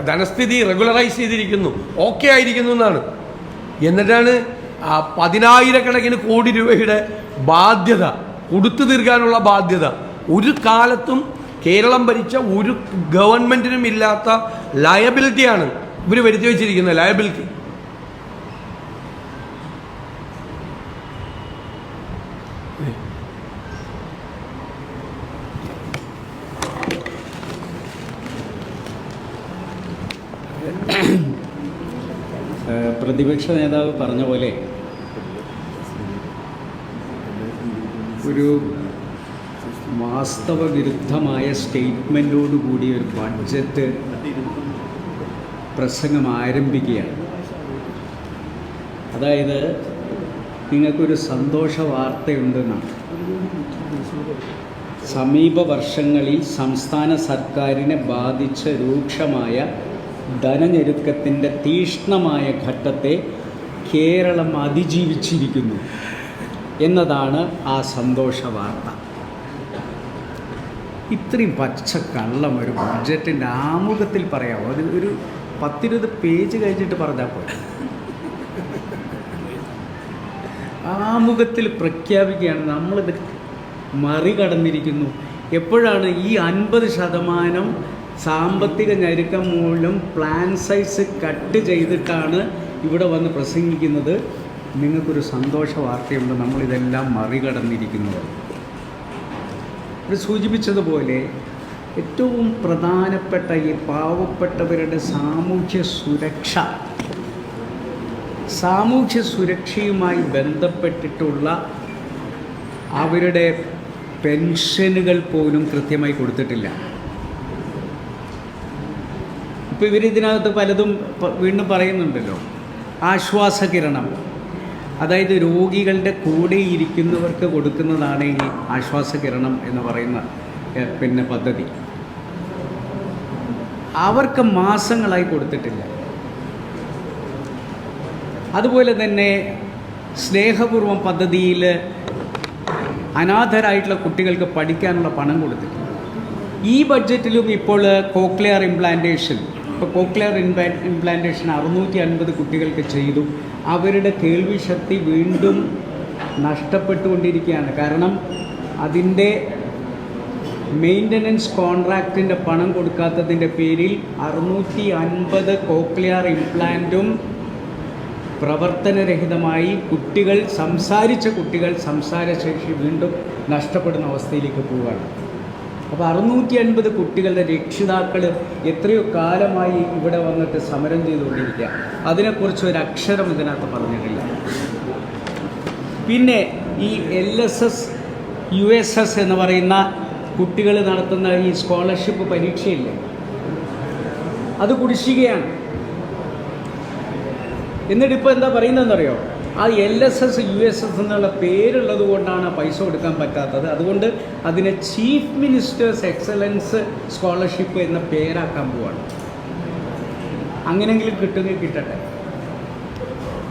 ധനസ്ഥിതി റെഗുലറൈസ് ചെയ്തിരിക്കുന്നു, ഓക്കെ ആയിരിക്കുന്നു എന്നാണ്. എന്നിട്ടാണ് 10,000 കോടി രൂപയുടെ ബാധ്യത, കൊടുത്തു തീർക്കാനുള്ള ബാധ്യത. ഒരു കാലത്തും കേരളം ഭരിച്ച ഒരു ഗവൺമെൻറ്റിനും ഇല്ലാത്ത ലയബിലിറ്റിയാണ് ഇവർ വരുത്തി വെച്ചിരിക്കുന്നത്. ലയബിലിറ്റി പ്രതിപക്ഷ നേതാവ് പറഞ്ഞ പോലെ ഒരു വാസ്തവവിരുദ്ധമായ സ്റ്റേറ്റ്മെൻറ്റോടുകൂടി ഒരു ബഡ്ജറ്റ് പ്രസംഗം ആരംഭിക്കുകയാണ്. അതായത് നിങ്ങൾക്കൊരു സന്തോഷ വാർത്തയുണ്ടെന്നാണ്. സമീപ വർഷങ്ങളിൽ സംസ്ഥാന സർക്കാരിനെ ബാധിച്ച രൂക്ഷമായ ധനഞെരുക്കത്തിൻ്റെ തീക്ഷ്ണമായ ഘട്ടത്തെ കേരളം അതിജീവിച്ചിരിക്കുന്നു എന്നതാണ് ആ സന്തോഷ വാർത്ത. ഇത്രയും പച്ചക്കള്ളം ഒരു ബഡ്ജറ്റിൻ്റെ ആമുഖത്തിൽ പറയാമോ? അത് ഒരു 10-20 പേജ് കഴിഞ്ഞിട്ട് പറഞ്ഞാൽ പോലെ ആമുഖത്തിൽ പ്രഖ്യാപിക്കുകയാണ് നമ്മളിത് മറികടന്നിരിക്കുന്നു. എപ്പോഴാണ് ഈ 50% സാമ്പത്തിക ഞെരുക്കം മൂലം പ്ലാൻ സൈസ് കട്ട് ചെയ്തിട്ടാണ് ഇവിടെ വന്ന് പ്രസംഗിക്കുന്നത് നിങ്ങൾക്കൊരു സന്തോഷ വാർത്തയുണ്ട്, നമ്മളിതെല്ലാം മറികടന്നിരിക്കുന്നത്. ഇത് സൂചിപ്പിച്ചതുപോലെ ഏറ്റവും പ്രധാനപ്പെട്ട ഈ പാവപ്പെട്ടവരുടെ സാമൂഹ്യ സുരക്ഷയുമായി ബന്ധപ്പെട്ടിട്ടുള്ള അവരുടെ പെൻഷനുകൾ പോലും കൃത്യമായി കൊടുത്തിട്ടില്ല. ഇപ്പോൾ ഇവരിതിനകത്ത് പലതും വീണ്ടും പറയുന്നുണ്ടല്ലോ. ആശ്വാസകിരണം, അതായത് രോഗികളുടെ കൂടെ ഇരിക്കുന്നവർക്ക് കൊടുക്കുന്നതാണ് ഈ ആശ്വാസകിരണം എന്ന് പറയുന്ന പദ്ധതി. അവർക്ക് മാസങ്ങളായി കൊടുത്തിട്ടില്ല. അതുപോലെ തന്നെ സ്നേഹപൂർവം പദ്ധതിയിൽ അനാഥരായിട്ടുള്ള കുട്ടികൾക്ക് പഠിക്കാനുള്ള പണം കൊടുത്തിട്ടില്ല. ഈ ബഡ്ജറ്റിലും ഇപ്പോൾ കോക്ലിയർ ഇംപ്ലാന്റേഷൻ 650 കുട്ടികൾക്ക് ചെയ്തു. അവരുടെ കേൾവി ശക്തി വീണ്ടും നഷ്ടപ്പെട്ടുകൊണ്ടിരിക്കുകയാണ്. കാരണം അതിൻ്റെ മെയിൻ്റനൻസ് കോൺട്രാക്റ്റിൻ്റെ പണം കൊടുക്കാത്തതിൻ്റെ പേരിൽ 650 കോക്ലിയർ ഇംപ്ലാന്റും പ്രവർത്തനരഹിതമായി സംസാരിച്ച കുട്ടികൾ സംസാരശേഷി വീണ്ടും നഷ്ടപ്പെടുന്ന അവസ്ഥയിലേക്ക് പോവുകയാണ്. അപ്പോൾ 650 കുട്ടികളുടെ രക്ഷിതാക്കൾ എത്രയോ കാലമായി ഇവിടെ വന്നിട്ട് സമരം ചെയ്തുകൊണ്ടിരിക്കുക. അതിനെക്കുറിച്ച് ഒരു അക്ഷരം ഇതിനകത്ത് പറഞ്ഞിട്ടില്ല. പിന്നെ ഈ LSS USS എന്ന് പറയുന്ന കുട്ടികൾ നടത്തുന്ന ഈ സ്കോളർഷിപ്പ് പരീക്ഷയില്ലേ, അത് കുടിശ്ശികയാണ്. എന്നിട്ടിപ്പോൾ എന്താ പറയുന്നതെന്നറിയോ? ആ LSS USS എന്നുള്ള പേരുള്ളത് കൊണ്ടാണ് പൈസ കൊടുക്കാൻ പറ്റാത്തത്. അതുകൊണ്ട് അതിനെ ചീഫ് മിനിസ്റ്റേഴ്സ് എക്സലൻസ് സ്കോളർഷിപ്പ് എന്ന പേരാക്കാൻ പോവാണ്. അങ്ങനെങ്കിലും കിട്ടുമെങ്കിൽ കിട്ടട്ടെ.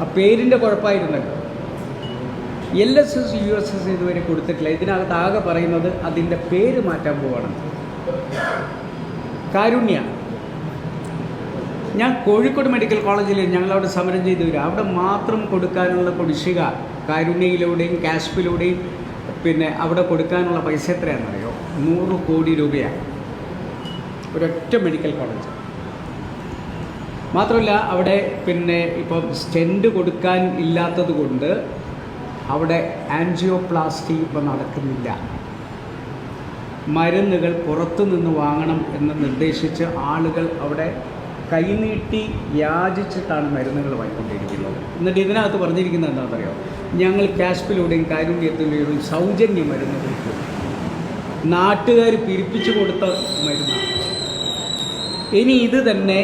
ആ പേരിൻ്റെ കുഴപ്പമായിരുന്നല്ലോ. LSS USS ഇതുവരെ കൊടുത്തിട്ടില്ല. ഇതിനകത്ത് ആകെ പറയുന്നത് അതിൻ്റെ പേര് മാറ്റാൻ പോവാണ്. കാരുണ്യ, ഞാൻ കോഴിക്കോട് മെഡിക്കൽ കോളേജിൽ ഞങ്ങളവിടെ സമരം ചെയ്തു വരിക. അവിടെ മാത്രം കൊടുക്കാനുള്ള കുടിശ്ശിക കാരുണ്യയിലൂടെയും കാസ്പിലൂടെയും പിന്നെ അവിടെ കൊടുക്കാനുള്ള പൈസ എത്രയാണെന്നറിയോ? 100 കോടി രൂപയാണ് ഒരൊറ്റ മെഡിക്കൽ കോളേജ്. മാത്രമല്ല അവിടെ പിന്നെ ഇപ്പോൾ സ്റ്റെൻറ്റ് കൊടുക്കാൻ ഇല്ലാത്തത് കൊണ്ട് അവിടെ ആൻജിയോപ്ലാസ്റ്റി ഇപ്പോൾ നടക്കുന്നില്ല. മരുന്നുകൾ പുറത്തുനിന്ന് വാങ്ങണം എന്ന് നിർദ്ദേശിച്ച് ആളുകൾ അവിടെ കൈനീട്ടി യാചിച്ചിട്ടാണ് മരുന്നുകൾ വാങ്ങിക്കൊണ്ടിരിക്കുന്നത്. എന്നിട്ട് ഇതിനകത്ത് പറഞ്ഞിരിക്കുന്നത് എന്താണെന്ന് അറിയാമോ? ഞങ്ങൾ കാസ്പിലൂടെയും കാരുണ്യത്തിലൂടെയും സൗജന്യ മരുന്ന് കൊടുക്കും. നാട്ടുകാർ പിരിപ്പിച്ചു കൊടുത്ത മരുന്നാണ്. ഇനി ഇത് തന്നെ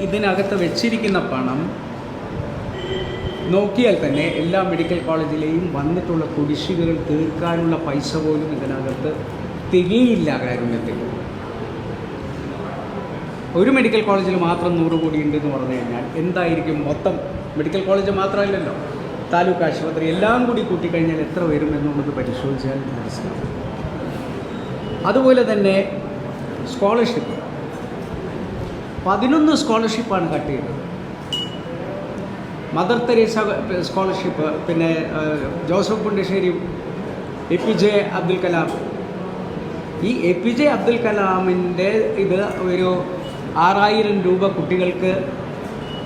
ഇതിനകത്ത് വെച്ചിരിക്കുന്ന പണം നോക്കിയാൽ തന്നെ എല്ലാ മെഡിക്കൽ കോളേജിലെയും വന്നിട്ടുള്ള കുടിശ്ശികകൾ തീർക്കാനുള്ള പൈസ പോലും ഇതിനകത്ത് തികയില്ല. കാരുണ്യത്തിൽ ഒരു മെഡിക്കൽ കോളേജിൽ മാത്രം 100 കോടി ഉണ്ടെന്ന് പറഞ്ഞു കഴിഞ്ഞാൽ എന്തായിരിക്കും? മൊത്തം മെഡിക്കൽ കോളേജ് മാത്രമല്ലല്ലോ, താലൂക്ക് ആശുപത്രി എല്ലാം കൂടി കൂട്ടിക്കഴിഞ്ഞാൽ എത്ര വരും എന്നുള്ളത് പരിശോധിച്ചാൽ മനസ്സിലാവും. അതുപോലെ തന്നെ സ്കോളർഷിപ്പ് 11 സ്കോളർഷിപ്പാണ് കട്ട് ചെയ്തത്. മദർ തെരേസ സ്കോളർഷിപ്പ്, പിന്നെ ജോസഫ് പുണ്ടശ്ശേരി, APJ അബ്ദുൽ കലാം. ഈ APJ അബ്ദുൽ കലാമിൻ്റെ ഇത് ഒരു 6000 രൂപ കുട്ടികൾക്ക്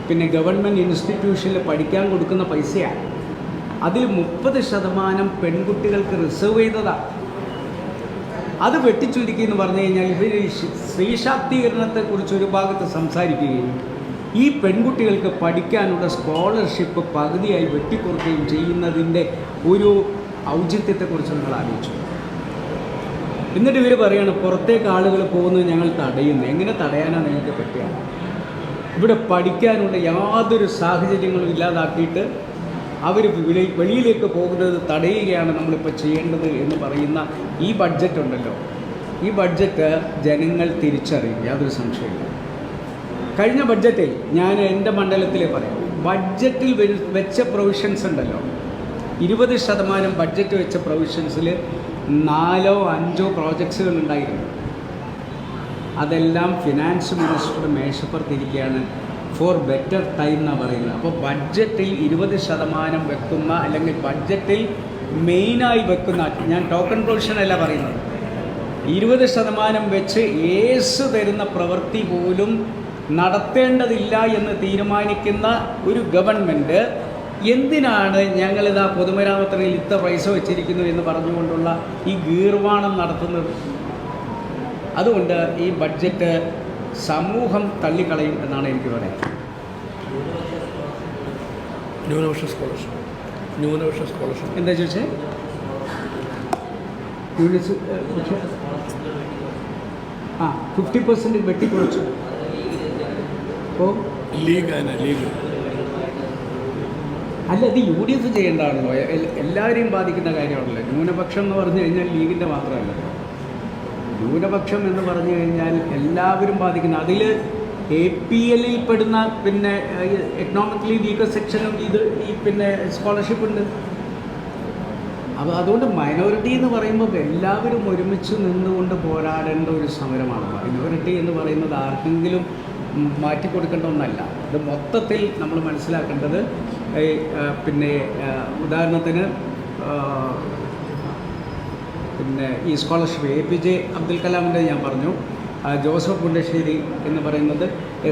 പിന്നെ ഗവൺമെൻറ് ഇൻസ്റ്റിറ്റ്യൂഷനിൽ പഠിക്കാൻ കൊടുക്കുന്ന പൈസയാണ്. അതിൽ 30% പെൺകുട്ടികൾക്ക് റിസർവ് ചെയ്തതാണ്. അത് വെട്ടിച്ചുരുക്കി എന്ന് പറഞ്ഞു കഴിഞ്ഞാൽ ഇവർ സ്ത്രീ ശാക്തീകരണത്തെക്കുറിച്ച് ഒരു ഭാഗത്ത് സംസാരിക്കുകയും ഈ പെൺകുട്ടികൾക്ക് പഠിക്കാനുള്ള സ്കോളർഷിപ്പ് പകുതിയായി വെട്ടിക്കുറയ്ക്കുകയും ചെയ്യുന്നതിൻ്റെ ഒരു ഔചിത്യത്തെക്കുറിച്ച് നിങ്ങൾ ആലോചിച്ചു. എന്നിട്ട് ഇവർ പറയുകയാണ് പുറത്തേക്ക് ആളുകൾ പോകുന്നത് ഞങ്ങൾ തടയുന്നു. എങ്ങനെ തടയാനാണ് നിങ്ങൾക്ക് പറ്റുക? ഇവിടെ പഠിക്കാനുള്ള യാതൊരു സാഹചര്യങ്ങളും ഇല്ലാതാക്കിയിട്ട് അവർ വെളിയിലേക്ക് പോകുന്നത് തടയുകയാണ് നമ്മളിപ്പോൾ ചെയ്യേണ്ടത് എന്ന് പറയുന്ന ഈ ബഡ്ജറ്റ് ഉണ്ടല്ലോ, ഈ ബഡ്ജറ്റ് ജനങ്ങൾ തിരിച്ചറിയും, യാതൊരു സംശയമില്ല. കഴിഞ്ഞ ബഡ്ജറ്റിൽ ഞാൻ എൻ്റെ മണ്ഡലത്തിലെ പറയാം, ബഡ്ജറ്റിൽ വെച്ച പ്രൊവിഷൻസ് ഉണ്ടല്ലോ, 20% ബഡ്ജറ്റ് വെച്ച പ്രൊവിഷൻസിൽ 4 or 5 പ്രോജക്ട്സുകൾ ഉണ്ടായിരുന്നു. അതെല്ലാം ഫിനാൻസ് മിനിസ്റ്റർ മേശപ്പുറത്തിരിക്കുകയാണ്. ഫോർ ബെറ്റർ ടൈം എന്നാണ് പറയുന്നത്. അപ്പോൾ ബഡ്ജറ്റിൽ 20% വെക്കുന്ന, അല്ലെങ്കിൽ ബഡ്ജറ്റിൽ മെയിനായി വെക്കുന്ന, ഞാൻ ടോക്കൺ പ്രൊവിഷൻ അല്ല പറയുന്നത്, 20% വെച്ച് ഏസ് തരുന്ന പ്രവൃത്തി പോലും നടത്തേണ്ടതില്ല എന്ന് തീരുമാനിക്കുന്ന ഒരു ഗവൺമെൻറ് എന്തിനാണ് ഞങ്ങളിതാ പൊതുമരാമത്തിൽ ഇത്ര പൈസ വെച്ചിരിക്കുന്നു എന്ന് പറഞ്ഞുകൊണ്ടുള്ള ഈ ഗീർവാണം നടത്തുന്നത്? അതുകൊണ്ട് ഈ ബഡ്ജറ്റ് സമൂഹം തള്ളിക്കളയും എന്നാണ് എനിക്ക് പറയാൻ. ന്യൂനപക്ഷ സ്കോളർഷിപ്പ് എന്താ ചോദിച്ചേ? ആ 50% വെട്ടിക്കുറച്ചു. അപ്പോൾ ലീഗ് അല്ല, ഇത് UDF ചെയ്യേണ്ടതാണല്ലോ, എല്ലാവരെയും ബാധിക്കുന്ന കാര്യമാണല്ലോ. ന്യൂനപക്ഷം എന്ന് പറഞ്ഞു കഴിഞ്ഞാൽ ലീഗിൻ്റെ മാത്രമല്ല, ന്യൂനപക്ഷം എന്ന് പറഞ്ഞു കഴിഞ്ഞാൽ എല്ലാവരും ബാധിക്കുന്ന, അതിൽ APL പെടുന്ന, പിന്നെ എക്കണോമിക്കലി വീക്കർ സെക്ഷനും പിന്നെ സ്കോളർഷിപ്പ് ഉണ്ട്. അപ്പോൾ അതുകൊണ്ട് മൈനോറിറ്റി എന്ന് പറയുമ്പോൾ എല്ലാവരും ഒരുമിച്ച് നിന്നുകൊണ്ട് പോരാടേണ്ട ഒരു സമരമാണ്. മൈനോറിറ്റി എന്ന് പറയുന്നത് ആർക്കെങ്കിലും മാറ്റിക്കൊടുക്കേണ്ട ഒന്നല്ല. ഇത് മൊത്തത്തിൽ നമ്മൾ മനസ്സിലാക്കേണ്ടത്, പിന്നെ ഉദാഹരണത്തിന് പിന്നെ ഈ സ്കോളർഷിപ്പ് APJ അബ്ദുൽ കലാമിൻ്റെ ഞാൻ പറഞ്ഞു, ജോസഫ് മുണ്ടശ്ശേരി എന്ന് പറയുന്നത്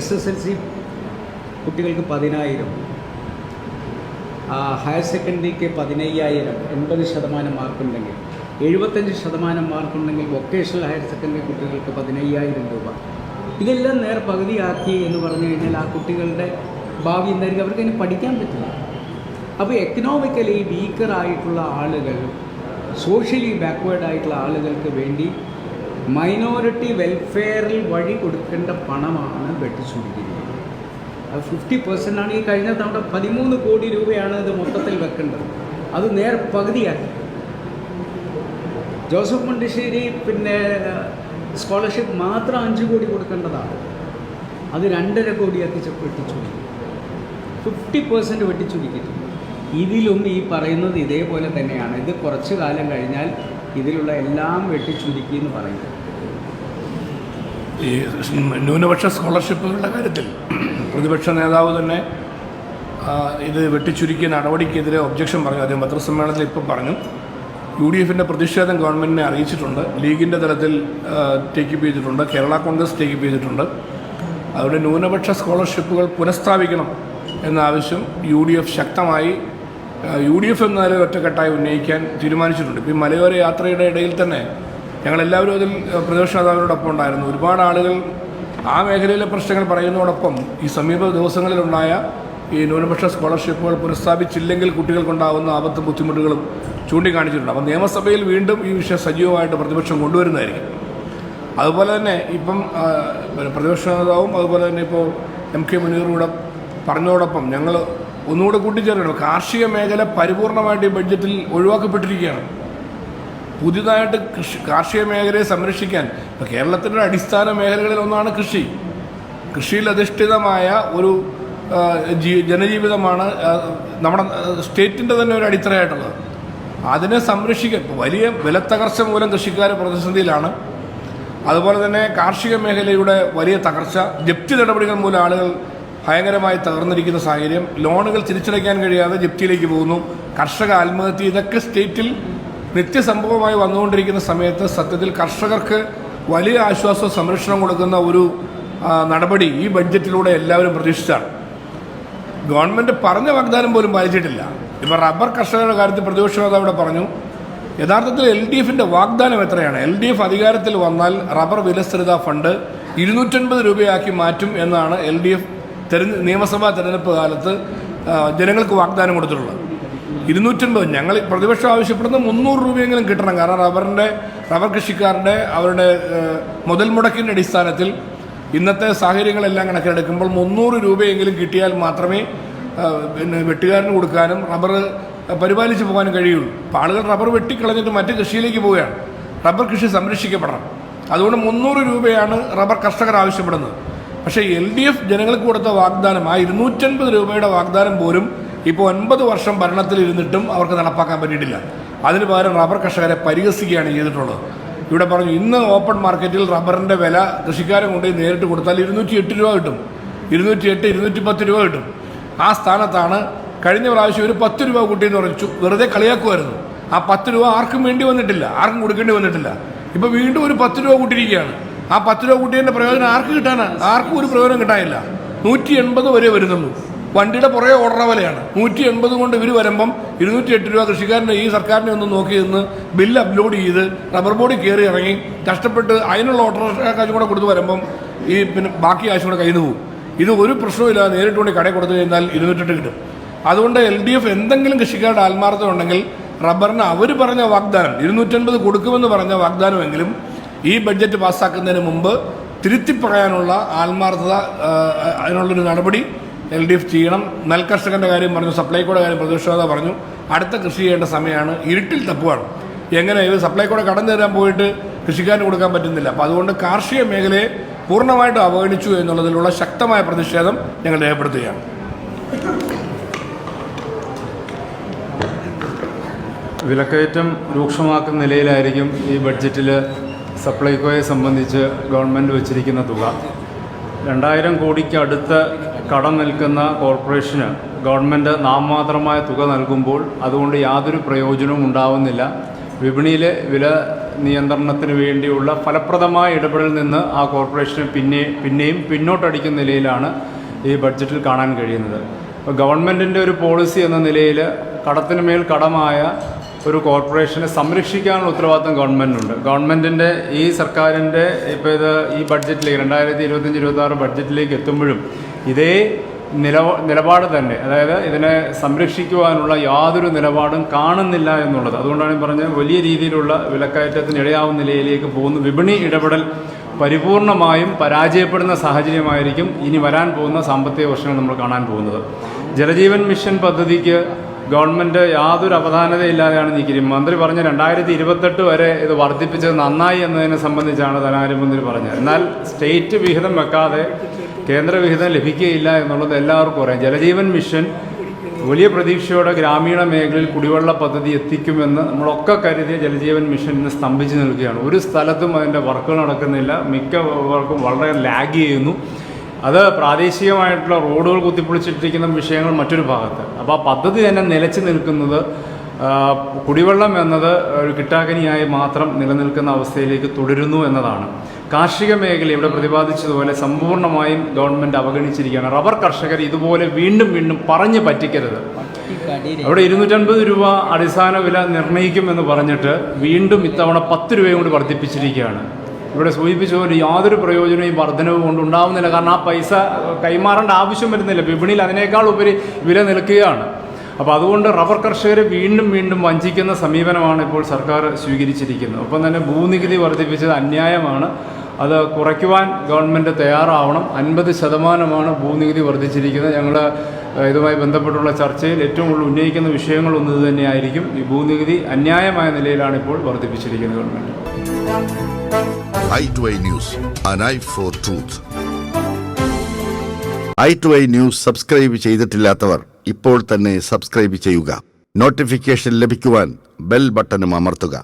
SSLC കുട്ടികൾക്ക് 10,000, ഹയർ സെക്കൻഡറിക്ക് 15,000, 80% മാർക്കുണ്ടെങ്കിൽ, 75% മാർക്കുണ്ടെങ്കിൽ വൊക്കേഷണൽ ഹയർ സെക്കൻഡറി കുട്ടികൾക്ക് 15,000 രൂപ. ഇതെല്ലാം പകുതിയാക്കി എന്ന് പറഞ്ഞു കഴിഞ്ഞാൽ ആ കുട്ടികളുടെ ഭാവി എന്തായിരിക്കും? അവർക്ക് അതിന് പഠിക്കാൻ പറ്റില്ല. അപ്പോൾ എക്കണോമിക്കലി വീക്കറായിട്ടുള്ള ആളുകൾ, സോഷ്യലി ബാക്ക്വേർഡ് ആയിട്ടുള്ള ആളുകൾക്ക് വേണ്ടി മൈനോറിറ്റി വെൽഫെയറിൽ വഴി കൊടുക്കേണ്ട പണമാണ് വെട്ടിച്ചുരുക്കിയിരിക്കുന്നത്. അത് 50% ആണ്. ഈ കഴിഞ്ഞ തവണ 13 കോടി രൂപയാണ് ഇത് മൊത്തത്തിൽ വെക്കേണ്ടത്. അത് പകുതിയാക്കി. ജോസഫ് മുണ്ടശ്ശേരി പിന്നെ സ്കോളർഷിപ്പ് മാത്രം 5 കോടി കൊടുക്കേണ്ടതാണ്. അത് 2.5 കോടിയാക്കി വെട്ടിച്ചുരുക്കി, 50% വെട്ടിച്ചുരുക്കിയിട്ടുണ്ട്. ഇതിലും ഈ പറയുന്നത് ഇതേപോലെ തന്നെയാണ്. ഇത് കുറച്ച് കാലം കഴിഞ്ഞാൽ ഇതിലുള്ള എല്ലാം വെട്ടിച്ചുരുക്കി എന്ന് പറയുന്നത്. ഈ ന്യൂനപക്ഷ സ്കോളർഷിപ്പുകളുടെ കാര്യത്തിൽ പ്രതിപക്ഷ നേതാവ് തന്നെ ഇത് വെട്ടിച്ചുരുക്കിയ നടപടിക്കെതിരെ ഒബ്ജക്ഷൻ പറഞ്ഞു. അദ്ദേഹം പത്രസമ്മേളനത്തിൽ ഇപ്പോൾ പറഞ്ഞു, UDFൻ്റെ പ്രതിഷേധം ഗവൺമെൻറ്റിനെ അറിയിച്ചിട്ടുണ്ട്, ലീഗിൻ്റെ തലത്തിൽ ടേക്കപ്പ് ചെയ്തിട്ടുണ്ട്, കേരള കോൺഗ്രസ് ടേക്കപ്പ് ചെയ്തിട്ടുണ്ട്. അതുകൊണ്ട് ന്യൂനപക്ഷ സ്കോളർഷിപ്പുകൾ പുനഃസ്ഥാപിക്കണം എന്ന ആവശ്യം UDF ശക്തമായി UDF എന്നാലും ഒറ്റക്കെട്ടായി ഉന്നയിക്കാൻ തീരുമാനിച്ചിട്ടുണ്ട്. ഇപ്പോൾ ഈ മലയോര യാത്രയുടെ ഇടയിൽ തന്നെ ഞങ്ങളെല്ലാവരും അതിൽ പ്രതിപക്ഷ നേതാവിനോടൊപ്പം ഉണ്ടായിരുന്നു. ഒരുപാട് ആളുകൾ ആ മേഖലയിലെ പ്രശ്നങ്ങൾ പറയുന്നതോടൊപ്പം ഈ സമീപ ദിവസങ്ങളിലുണ്ടായ ഈ ന്യൂനപക്ഷ സ്കോളർഷിപ്പുകൾ പുനഃസ്ഥാപിച്ചില്ലെങ്കിൽ കുട്ടികൾക്കുണ്ടാകുന്ന ആപത്തും ബുദ്ധിമുട്ടുകളും ചൂണ്ടിക്കാണിച്ചിട്ടുണ്ട്. അപ്പോൾ നിയമസഭയിൽ വീണ്ടും ഈ വിഷയം സജീവമായിട്ട് പ്രതിപക്ഷം കൊണ്ടുവരുന്നതായിരിക്കും. അതുപോലെ തന്നെ ഇപ്പം പ്രതിപക്ഷ നേതാവും അതുപോലെ തന്നെ ഇപ്പോൾ MK മുനീറിലൂടെ പറഞ്ഞതോടൊപ്പം ഞങ്ങൾ ഒന്നുകൂടെ കൂട്ടിച്ചേർക്കണം, കാർഷിക മേഖല പരിപൂർണമായിട്ട് ഈ ബഡ്ജറ്റിൽ ഒഴിവാക്കപ്പെട്ടിരിക്കുകയാണ്. പുതിയതായിട്ട് കാർഷിക മേഖലയെ സംരക്ഷിക്കാൻ, ഇപ്പോൾ കേരളത്തിൻ്റെ അടിസ്ഥാന മേഖലകളിൽ ഒന്നാണ് കൃഷി. കൃഷിയിൽ അധിഷ്ഠിതമായ ഒരു ജനജീവിതമാണ് നമ്മുടെ സ്റ്റേറ്റിൻ്റെ തന്നെ ഒരു അടിത്തറയായിട്ടുള്ളത്. അതിനെ സംരക്ഷിക്കാൻ വലിയ വിലത്തകർച്ച മൂലം കൃഷിക്കാർ പ്രതിസന്ധിയിലാണ്. അതുപോലെ തന്നെ കാർഷിക മേഖലയുടെ വലിയ തകർച്ച, ജപ്തി നടപടികൾ മൂലം ആളുകൾ ഭയങ്കരമായി തകർന്നിരിക്കുന്ന സാഹചര്യം, ലോണുകൾ തിരിച്ചടയ്ക്കാൻ കഴിയാതെ ജപ്തിയിലേക്ക് പോകുന്നു, കർഷക ആത്മഹത്യ, ഇതൊക്കെ സ്റ്റേറ്റിൽ നിത്യസംഭവമായി വന്നുകൊണ്ടിരിക്കുന്ന സമയത്ത് സത്യത്തിൽ കർഷകർക്ക് വലിയ ആശ്വാസവും സംരക്ഷണം കൊടുക്കുന്ന ഒരു നടപടി ഈ ബഡ്ജറ്റിലൂടെ എല്ലാവരും പ്രതീക്ഷിച്ചാണ്. ഗവൺമെൻറ് പറഞ്ഞ വാഗ്ദാനം പോലും പാലിച്ചിട്ടില്ല. ഇപ്പോൾ റബ്ബർ കർഷകരുടെ കാര്യത്തിൽ പ്രതിപക്ഷ നേതാവ് ഇവിടെ പറഞ്ഞു, യഥാർത്ഥത്തിൽ LDFൻ്റെ വാഗ്ദാനം എത്രയാണ്? LDF അധികാരത്തിൽ വന്നാൽ റബ്ബർ വിലസ്ഥിരതാ ഫണ്ട് 250 രൂപയാക്കി മാറ്റും എന്നാണ് LDF നിയമസഭാ തെരഞ്ഞെടുപ്പ് കാലത്ത് ജനങ്ങൾക്ക് വാഗ്ദാനം കൊടുത്തിട്ടുള്ളത്. 250 ഞങ്ങൾ പ്രതിപക്ഷം ആവശ്യപ്പെടുന്ന 300 രൂപയെങ്കിലും കിട്ടണം. കാരണം റബ്ബർ കൃഷിക്കാരുടെ അവരുടെ മുതൽ മുടക്കിൻ്റെ അടിസ്ഥാനത്തിൽ ഇന്നത്തെ സാഹചര്യങ്ങളെല്ലാം കണക്കിലെടുക്കുമ്പോൾ 300 രൂപയെങ്കിലും കിട്ടിയാൽ മാത്രമേ വെട്ടുകാരന് കൊടുക്കാനും റബ്ബർ പരിപാലിച്ച് പോകാനും കഴിയുള്ളൂ. അപ്പോൾ ആളുകൾ റബ്ബർ വെട്ടിക്കളഞ്ഞിട്ട് മറ്റ് കൃഷിയിലേക്ക് പോവുകയാണ്. റബ്ബർ കൃഷി സംരക്ഷിക്കപ്പെടണം. അതുകൊണ്ട് 300 രൂപയാണ് റബ്ബർ കർഷകർ ആവശ്യപ്പെടുന്നത്. പക്ഷേ LDF ജനങ്ങൾക്ക് കൊടുത്ത വാഗ്ദാനം, ആ 250 രൂപയുടെ വാഗ്ദാനം പോലും ഇപ്പോൾ 9 വർഷം ഭരണത്തിലിരുന്നിട്ടും അവർക്ക് നടപ്പാക്കാൻ പറ്റിയിട്ടില്ല. അതിന് പകരം റബ്ബർ കർഷകരെ പരിഹസിക്കുകയാണ് ചെയ്തിട്ടുള്ളത്. ഇവിടെ പറഞ്ഞു, ഇന്ന് ഓപ്പൺ മാർക്കറ്റിൽ റബ്ബറിൻ്റെ വില കൃഷിക്കാരൻ കൊണ്ടുപോയി നേരിട്ട് കൊടുത്താൽ 208 രൂപ കിട്ടും, 208, 210 രൂപ കിട്ടും. ആ സ്ഥാനത്താണ് കഴിഞ്ഞ പ്രാവശ്യം ഒരു 10 രൂപ കൂട്ടിയെന്ന് പറഞ്ഞു വെറുതെ കളിയാക്കുമായിരുന്നു. ആ 10 രൂപ ആർക്കും വേണ്ടി വന്നിട്ടില്ല, ആർക്കും കൊടുക്കേണ്ടി വന്നിട്ടില്ല. ഇപ്പോൾ വീണ്ടും ഒരു 10 രൂപ കൂട്ടിയിരിക്കുകയാണ്. ആ 10 രൂപ കൂട്ടിയതിൻ്റെ പ്രയോജനം ആർക്ക് കിട്ടാനാണ്? ആർക്കും ഒരു പ്രയോജനം കിട്ടാനില്ല. 180 വരെ വരുന്നുള്ളൂ. വണ്ടിയുടെ പുറകെ ഓർഡർ വിലയാണ്. 180 കൊണ്ട് ഇവർ വരുമ്പം 208 രൂപ കൃഷിക്കാരൻ്റെ ഈ സർക്കാരിനെ ഒന്ന് നോക്കി നിന്ന് ബില്ല് അപ്ലോഡ് ചെയ്ത് റബ്ബർ ബോർഡിൽ കയറി ഇറങ്ങി കഷ്ടപ്പെട്ട് അതിനുള്ള ഓർഡർ കാശും കൂടെ കൊടുത്ത് വരുമ്പം ഈ പിന്നെ ബാക്കി കാശും കൂടെ കയ്യിൽ നിന്ന് പോകും. ഇത് ഒരു പ്രശ്നവുമില്ല, നേരിട്ട് കൊണ്ട് കടയിൽ കൊടുത്തു കഴിഞ്ഞാൽ 208 കിട്ടും. അതുകൊണ്ട് LDF എന്തെങ്കിലും കൃഷിക്കാരുടെ ആത്മാർത്ഥത ഉണ്ടെങ്കിൽ റബ്ബറിന് അവർ പറഞ്ഞ വാഗ്ദാനം 250 കൊടുക്കുമെന്ന് പറഞ്ഞ വാഗ്ദാനമെങ്കിലും ഈ ബഡ്ജറ്റ് പാസ്സാക്കുന്നതിന് മുമ്പ് തിരുത്തി പറയാനുള്ള ആത്മാർത്ഥത, അതിനുള്ളൊരു നടപടി LDF ചെയ്യണം. നെൽകർഷകൻ്റെ കാര്യം പറഞ്ഞു, സപ്ലൈകോയുടെ കാര്യം പ്രതിപക്ഷത പറഞ്ഞു. അടുത്ത കൃഷി ചെയ്യേണ്ട സമയമാണ്. ഇരുട്ടിൽ തപ്പുവാണ്. എങ്ങനെ ഇത് സപ്ലൈകോടെ കടന്നു തരാൻ പോയിട്ട് കൃഷിക്കാരന് കൊടുക്കാൻ പറ്റുന്നില്ല. അപ്പോൾ അതുകൊണ്ട് കാർഷിക മേഖലയെ പൂർണ്ണമായിട്ടും അവഗണിച്ചു എന്നുള്ളതിലുള്ള ശക്തമായ പ്രതിഷേധം ഞങ്ങൾ രേഖപ്പെടുത്തുകയാണ്. വിലക്കയറ്റം രൂക്ഷമാക്കുന്ന നിലയിലായിരിക്കും ഈ ബഡ്ജറ്റിൽ സപ്ലൈകോയെ സംബന്ധിച്ച് ഗവൺമെൻറ് വച്ചിരിക്കുന്ന തുക. 2000 കോടിക്ക് അടുത്ത് കടം നിൽക്കുന്ന കോർപ്പറേഷന് ഗവൺമെൻറ് നാമമാത്രമായ തുക നൽകുമ്പോൾ അതുകൊണ്ട് യാതൊരു പ്രയോജനവും ഉണ്ടാവുന്നില്ല. വിപണിയിലെ വില നിയന്ത്രണത്തിന് വേണ്ടിയുള്ള ഫലപ്രദമായ ഇടപെടലിൽ നിന്ന് ആ കോർപ്പറേഷന് പിന്നെയും പിന്നോട്ടടിക്കുന്ന നിലയിലാണ് ഈ ബഡ്ജറ്റിൽ കാണാൻ കഴിയുന്നത്. അപ്പോൾ ഗവൺമെൻറ്റിൻ്റെ ഒരു പോളിസി എന്ന നിലയിൽ കടത്തിന് മേൽ കടമായ ഒരു കോർപ്പറേഷനെ സംരക്ഷിക്കാനുള്ള ഉത്തരവാദിത്വം ഗവൺമെൻറ്റിനുണ്ട്. ഗവൺമെൻറ്റിൻ്റെ ഈ സർക്കാരിൻ്റെ ഇപ്പോൾ ഈ ബഡ്ജറ്റിലേക്ക് 2025-26 ബഡ്ജറ്റിലേക്ക് എത്തുമ്പോഴും ഇതേ നിലപാട് തന്നെ, അതായത് ഇതിനെ സംരക്ഷിക്കുവാനുള്ള യാതൊരു നിലപാടും കാണുന്നില്ല എന്നുള്ളത്. അതുകൊണ്ടാണ് ഈ പറഞ്ഞത് വലിയ രീതിയിലുള്ള വിലക്കയറ്റത്തിന് ഇടയാവുന്ന നിലയിലേക്ക് പോകുന്നു. വിപണി ഇടപെടൽ പരിപൂർണമായും പരാജയപ്പെടുന്ന സാഹചര്യമായിരിക്കും ഇനി വരാൻ പോകുന്ന സാമ്പത്തിക വർഷങ്ങൾ നമ്മൾ കാണാൻ പോകുന്നത്. ജലജീവൻ മിഷൻ പദ്ധതിക്ക് ഗവൺമെൻറ് യാതൊരു അവധാനതയില്ലാതെയാണ് നീക്കിയിരിക്കുന്നത്. മന്ത്രി പറഞ്ഞ 2028 വരെ ഇത് വർദ്ധിപ്പിച്ചത് നന്നായി എന്നതിനെ സംബന്ധിച്ചാണ് ധനകാര്യമന്ത്രി പറഞ്ഞത്. എന്നാൽ സ്റ്റേറ്റ് വിഹിതം വെക്കാതെ കേന്ദ്ര വിഹിതം ലഭിക്കുകയില്ല എന്നുള്ളത് എല്ലാവർക്കും അറിയാം. ജലജീവൻ മിഷൻ വലിയ പ്രതീക്ഷയോടെ ഗ്രാമീണ മേഖലയിൽ കുടിവെള്ള പദ്ധതി എത്തിക്കുമെന്ന് നമ്മളൊക്കെ കരുതിയ ജലജീവൻ മിഷൻ ഇന്ന് സ്തംഭിച്ച് നിൽക്കുകയാണ്. ഒരു സ്ഥലത്തും അതിൻ്റെ വർക്കുകൾ നടക്കുന്നില്ല. മിക്ക വർക്കും വളരെ ലാഗ് ചെയ്യുന്നു. അത് പ്രാദേശികമായിട്ടുള്ള റോഡുകൾ കുത്തിപ്പൊളിച്ചിട്ടിരിക്കുന്ന വിഷയങ്ങൾ മറ്റൊരു ഭാഗത്ത്. അപ്പോൾ ആ പദ്ധതി തന്നെ നിലച്ചു നിൽക്കുന്നത് കുടിവെള്ളം എന്നത് ഒരു കിട്ടാക്കനിയായി മാത്രം നിലനിൽക്കുന്ന അവസ്ഥയിലേക്ക് തുടരുന്നു എന്നതാണ്. കാർഷിക മേഖല ഇവിടെ പ്രതിപാദിച്ചതുപോലെ സമ്പൂർണ്ണമായും ഗവൺമെൻറ് അവഗണിച്ചിരിക്കുകയാണ്. റബ്ബർ കർഷകർ ഇതുപോലെ വീണ്ടും വീണ്ടും പറഞ്ഞു പറ്റിക്കരുത്. അവിടെ 250 രൂപ അടിസ്ഥാന വില നിർണ്ണയിക്കുമെന്ന് പറഞ്ഞിട്ട് വീണ്ടും ഇത്തവണ 10 രൂപയും കൂടി വർദ്ധിപ്പിച്ചിരിക്കുകയാണ്. ഇവിടെ സൂചിപ്പിച്ചതുപോലെ യാതൊരു പ്രയോജനവും ഈ വർധനവ് കൊണ്ടുണ്ടാവുന്നില്ല. കാരണം ആ പൈസ കൈമാറേണ്ട ആവശ്യം വരുന്നില്ല. വിപണിയിൽ അതിനേക്കാൾ ഉപരി വില നിൽക്കുകയാണ്. അപ്പോൾ അതുകൊണ്ട് റബ്ബർ കർഷകരെ വീണ്ടും വീണ്ടും വഞ്ചിക്കുന്ന സമീപനമാണ് ഇപ്പോൾ സർക്കാർ സ്വീകരിച്ചിരിക്കുന്നത്. ഒപ്പം തന്നെ ഭൂനികുതി വർദ്ധിപ്പിച്ചത് അന്യായമാണ്. അത് കുറയ്ക്കുവാൻ ഗവൺമെൻറ് തയ്യാറാവണം. 50% ഭൂനികുതി വർദ്ധിച്ചിരിക്കുന്നത്. ഞങ്ങൾ ഇതുമായി ബന്ധപ്പെട്ടുള്ള ചർച്ചയിൽ ഏറ്റവും കൂടുതൽ ഉന്നയിക്കുന്ന വിഷയങ്ങളൊന്നും ഇത് തന്നെയായിരിക്കും. ഈ ഭൂനികുതി അന്യായമായ നിലയിലാണ് ഇപ്പോൾ വർദ്ധിപ്പിച്ചിരിക്കുന്നത് government. i2i News, an eye for truth. i2i News subscribe ചെയ്തിട്ടില്ലാത്തവർ ഇപ്പോൾ തന്നെ സബ്സ്ക്രൈബ് ചെയ്യുക. നോട്ടിഫിക്കേഷൻ ലഭിക്കുവാൻ ബെൽ ബട്ടണും അമർത്തുക.